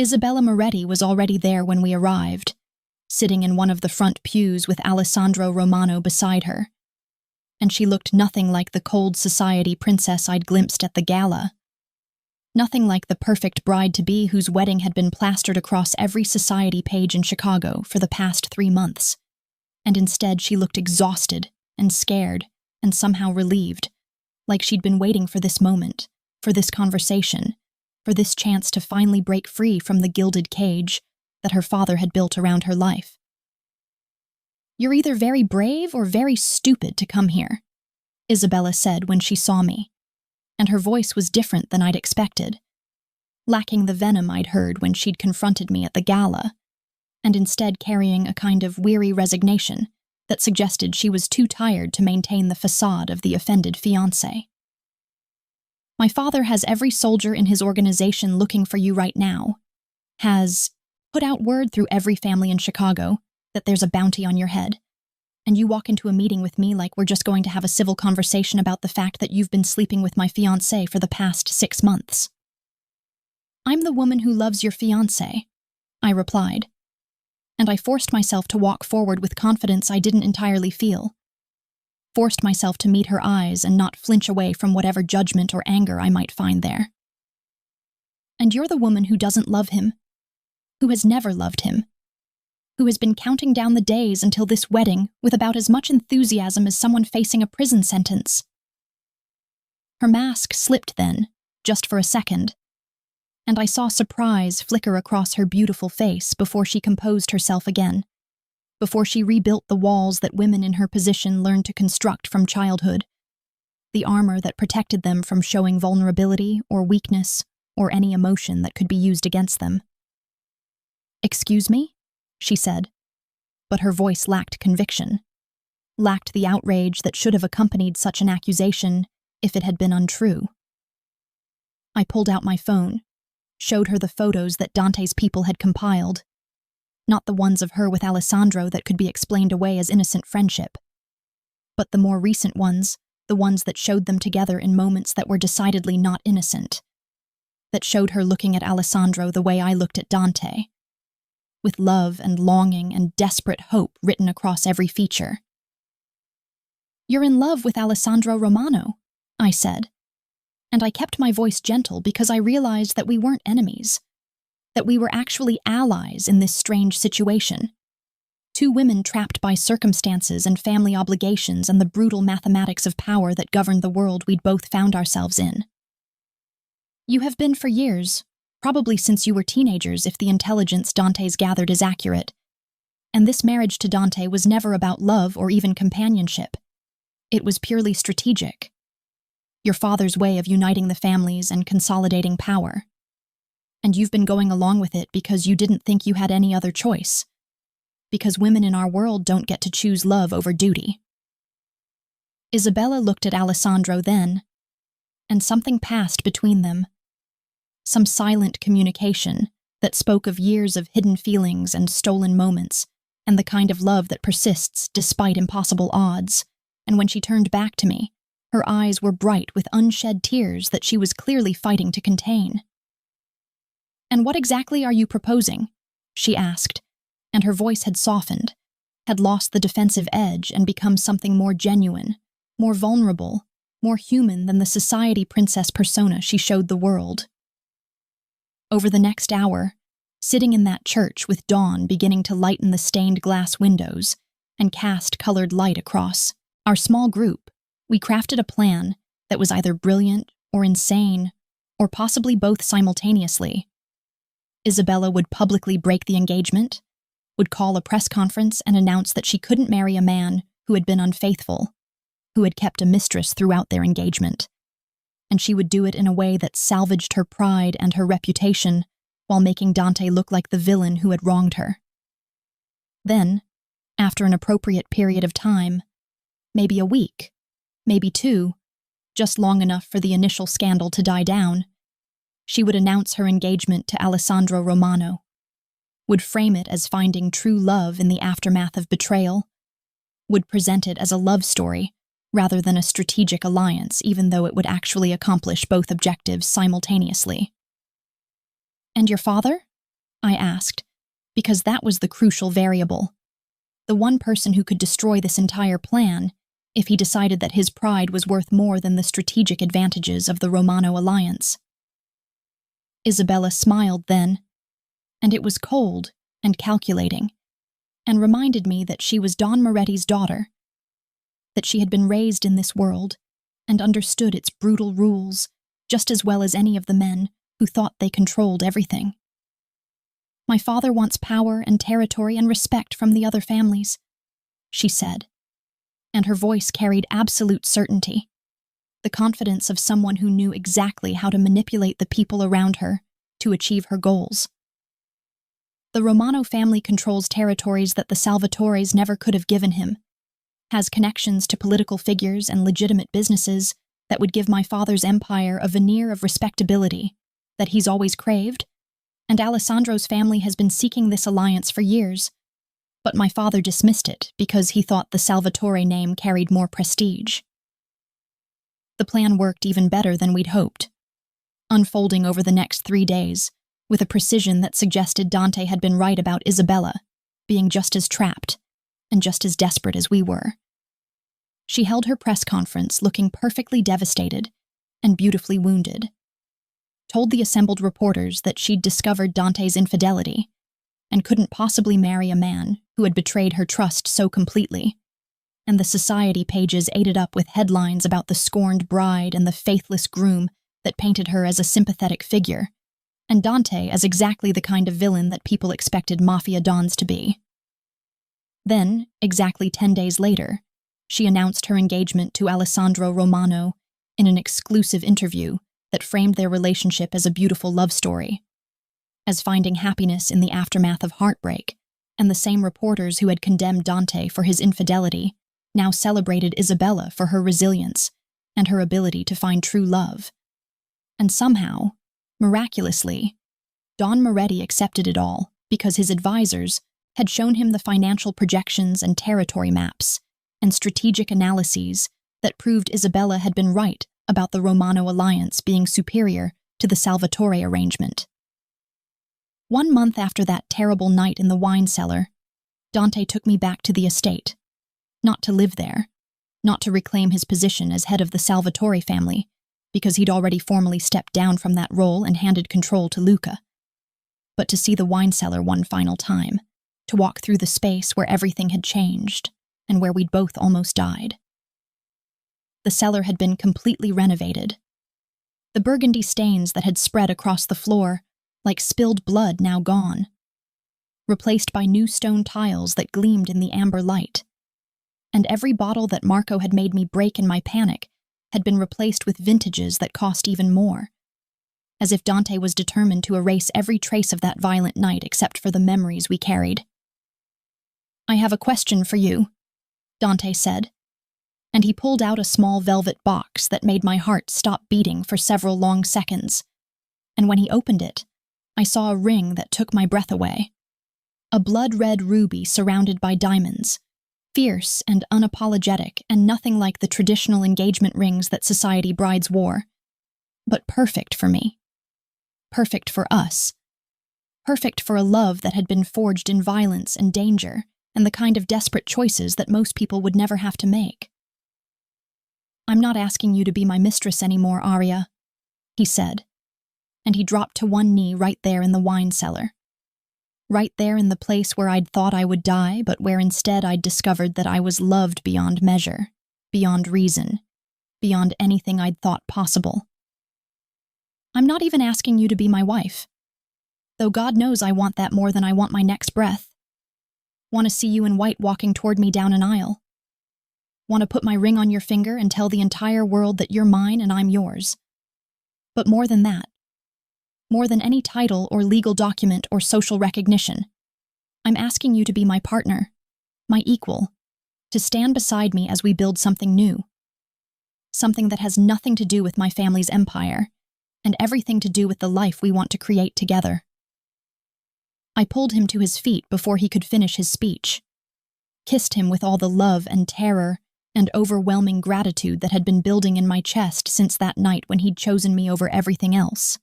Isabella Moretti was already there when we arrived, sitting in one of the front pews with Alessandro Romano beside her, and she looked nothing like the cold society princess I'd glimpsed at the gala. Nothing like the perfect bride-to-be whose wedding had been plastered across every society page in Chicago for the past 3 months. and instead she looked exhausted and scared and somehow relieved, like she'd been waiting for this moment, for this conversation, for this chance to finally break free from the gilded cage that her father had built around her life. "You're either very brave or very stupid to come here," Isabella said when she saw me, and her voice was different than I'd expected, lacking the venom I'd heard when she'd confronted me at the gala, and instead carrying a kind of weary resignation that suggested she was too tired to maintain the facade of the offended fiancé. "My father has every soldier in his organization looking for you right now, has put out word through every family in Chicago that there's a bounty on your head, and you walk into a meeting with me like we're just going to have a civil conversation about the fact that you've been sleeping with my fiancé for the past 6 months. "I'm the woman who loves your fiancé," I replied, and I forced myself to walk forward with confidence I didn't entirely feel, forced myself to meet her eyes and not flinch away from whatever judgment or anger I might find there. "And you're the woman who doesn't love him, who has never loved him, who has been counting down the days until this wedding with about as much enthusiasm as someone facing a prison sentence." Her mask slipped then, just for a second, and I saw surprise flicker across her beautiful face before she composed herself again, before she rebuilt the walls that women in her position learned to construct from childhood, the armor that protected them from showing vulnerability or weakness or any emotion that could be used against them. "Excuse me?" she said, but her voice lacked conviction, lacked the outrage that should have accompanied such an accusation if it had been untrue. I pulled out my phone, showed her the photos that Dante's people had compiled, not the ones of her with Alessandro that could be explained away as innocent friendship, but the more recent ones, the ones that showed them together in moments that were decidedly not innocent, that showed her looking at Alessandro the way I looked at Dante, with love and longing and desperate hope written across every feature. "You're in love with Alessandro Romano," I said, and I kept my voice gentle because I realized that we weren't enemies, that we were actually allies in this strange situation. Two women trapped by circumstances and family obligations and the brutal mathematics of power that governed the world we'd both found ourselves in. "You have been for years, probably since you were teenagers if the intelligence Dante's gathered is accurate. And this marriage to Dante was never about love or even companionship. It was purely strategic. Your father's way of uniting the families and consolidating power. And you've been going along with it because you didn't think you had any other choice. Because women in our world don't get to choose love over duty." Isabella looked at Alessandro then, and something passed between them. Some silent communication that spoke of years of hidden feelings and stolen moments, and the kind of love that persists despite impossible odds. And when she turned back to me, her eyes were bright with unshed tears that she was clearly fighting to contain. "And what exactly are you proposing?" she asked, and her voice had softened, had lost the defensive edge and become something more genuine, more vulnerable, more human than the society princess persona she showed the world. Over the next hour, sitting in that church with dawn beginning to lighten the stained glass windows and cast colored light across our small group, we crafted a plan that was either brilliant or insane, or possibly both simultaneously. Isabella would publicly break the engagement, would call a press conference and announce that she couldn't marry a man who had been unfaithful, who had kept a mistress throughout their engagement, and she would do it in a way that salvaged her pride and her reputation while making Dante look like the villain who had wronged her. Then, after an appropriate period of time, maybe a week, maybe 2, just long enough for the initial scandal to die down, she would announce her engagement to Alessandro Romano, would frame it as finding true love in the aftermath of betrayal, would present it as a love story rather than a strategic alliance, even though it would actually accomplish both objectives simultaneously. "And your father?" I asked, because that was the crucial variable, the one person who could destroy this entire plan if he decided that his pride was worth more than the strategic advantages of the Romano alliance. Isabella smiled then, and it was cold and calculating, and reminded me that she was Don Moretti's daughter, that she had been raised in this world and understood its brutal rules just as well as any of the men who thought they controlled everything. My father wants power and territory and respect from the other families, she said, and her voice carried absolute certainty, the confidence of someone who knew exactly how to manipulate the people around her to achieve her goals. The Romano family controls territories that the Salvatores never could have given him, has connections to political figures and legitimate businesses that would give my father's empire a veneer of respectability that he's always craved, and Alessandro's family has been seeking this alliance for years, but my father dismissed it because he thought the Salvatore name carried more prestige. The plan worked even better than we'd hoped, unfolding over the next 3 days with a precision that suggested Dante had been right about Isabella being just as trapped and just as desperate as we were. She held her press conference looking perfectly devastated and beautifully wounded, told the assembled reporters that she'd discovered Dante's infidelity and couldn't possibly marry a man who had betrayed her trust so completely, and the society pages ate it up with headlines about the scorned bride and the faithless groom that painted her as a sympathetic figure, and Dante as exactly the kind of villain that people expected mafia dons to be. Then, exactly 10 days later, she announced her engagement to Alessandro Romano in an exclusive interview that framed their relationship as a beautiful love story, as finding happiness in the aftermath of heartbreak, and the same reporters who had condemned Dante for his infidelity now celebrated Isabella for her resilience and her ability to find true love. And somehow, miraculously, Don Moretti accepted it all because his advisors had shown him the financial projections and territory maps and strategic analyses that proved Isabella had been right about the Romano alliance being superior to the Salvatore arrangement. 1 month after that terrible night in the wine cellar, Dante took me back to the estate, not to live there, not to reclaim his position as head of the Salvatore family, because he'd already formally stepped down from that role and handed control to Luca, but to see the wine cellar one final time, to walk through the space where everything had changed and where we'd both almost died. The cellar had been completely renovated. The burgundy stains that had spread across the floor, like spilled blood, now gone, replaced by new stone tiles that gleamed in the amber light. And every bottle that Marco had made me break in my panic had been replaced with vintages that cost even more, as if Dante was determined to erase every trace of that violent night except for the memories we carried. "I have a question for you," Dante said, and he pulled out a small velvet box that made my heart stop beating for several long seconds, and when he opened it, I saw a ring that took my breath away. A blood-red ruby surrounded by diamonds, fierce and unapologetic and nothing like the traditional engagement rings that society brides wore, but perfect for me. Perfect for us. Perfect for a love that had been forged in violence and danger and the kind of desperate choices that most people would never have to make. "I'm not asking you to be my mistress anymore, Arya," he said, and he dropped to one knee right there in the wine cellar. Right there in the place where I'd thought I would die, but where instead I'd discovered that I was loved beyond measure, beyond reason, beyond anything I'd thought possible. "I'm not even asking you to be my wife, though God knows I want that more than I want my next breath. Want to see you in white walking toward me down an aisle. Want to put my ring on your finger and tell the entire world that you're mine and I'm yours. But more than that, more than any title or legal document or social recognition, I'm asking you to be my partner, my equal, to stand beside me as we build something new. Something that has nothing to do with my family's empire, and everything to do with the life we want to create together." I pulled him to his feet before he could finish his speech, kissed him with all the love and terror and overwhelming gratitude that had been building in my chest since that night when he'd chosen me over everything else,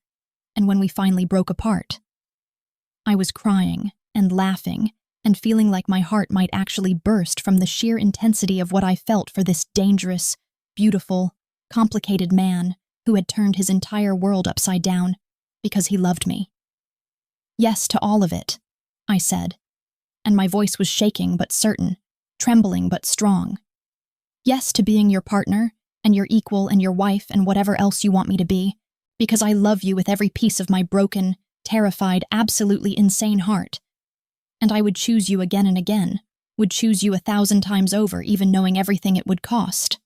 and when we finally broke apart. I was crying and laughing and feeling like my heart might actually burst from the sheer intensity of what I felt for this dangerous, beautiful, complicated man who had turned his entire world upside down because he loved me. "Yes to all of it," I said, and my voice was shaking but certain, trembling but strong. Yes to being your partner, and your equal and your wife and whatever else you want me to be, because I love you with every piece of my broken, terrified, absolutely insane heart. And I would choose you again and again, would choose you 1,000 times over, even knowing everything it would cost.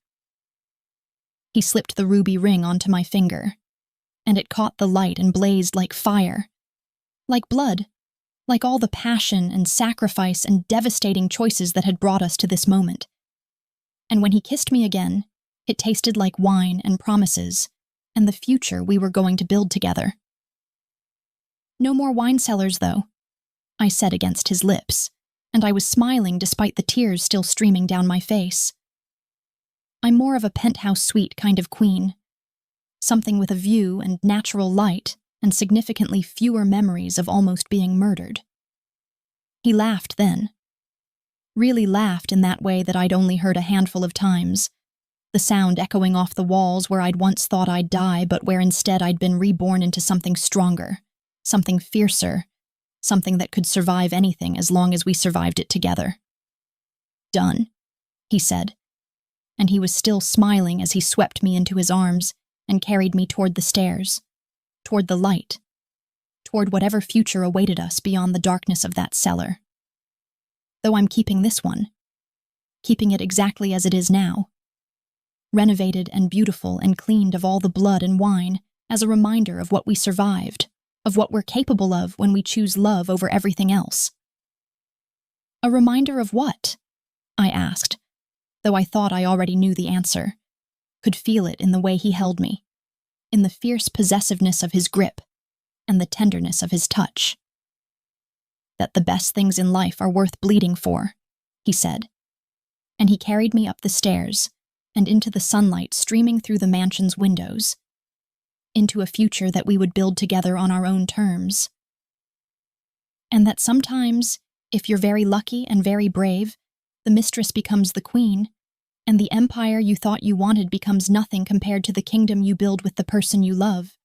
He slipped the ruby ring onto my finger, and it caught the light and blazed like fire, like blood, like all the passion and sacrifice and devastating choices that had brought us to this moment. And when he kissed me again, it tasted like wine and promises, and the future we were going to build together. No more wine cellars, though, I said against his lips, and I was smiling despite the tears still streaming down my face. I'm more of a penthouse suite kind of queen, something with a view and natural light and significantly fewer memories of almost being murdered. He laughed then. Really laughed in that way that I'd only heard a handful of times, the sound echoing off the walls where I'd once thought I'd die, but where instead I'd been reborn into something stronger, something fiercer, something that could survive anything as long as we survived it together. Done, he said, and he was still smiling as he swept me into his arms and carried me toward the stairs, toward the light, toward whatever future awaited us beyond the darkness of that cellar. Though I'm keeping this one, keeping it exactly as it is now, renovated and beautiful and cleaned of all the blood and wine as a reminder of what we survived, of what we're capable of when we choose love over everything else. A reminder of what? I asked, though I thought I already knew the answer, could feel it in the way he held me, in the fierce possessiveness of his grip, and the tenderness of his touch. That the best things in life are worth bleeding for, he said, and he carried me up the stairs and into the sunlight streaming through the mansion's windows, into a future that we would build together on our own terms. And that sometimes, if you're very lucky and very brave, the mistress becomes the queen, and the empire you thought you wanted becomes nothing compared to the kingdom you build with the person you love.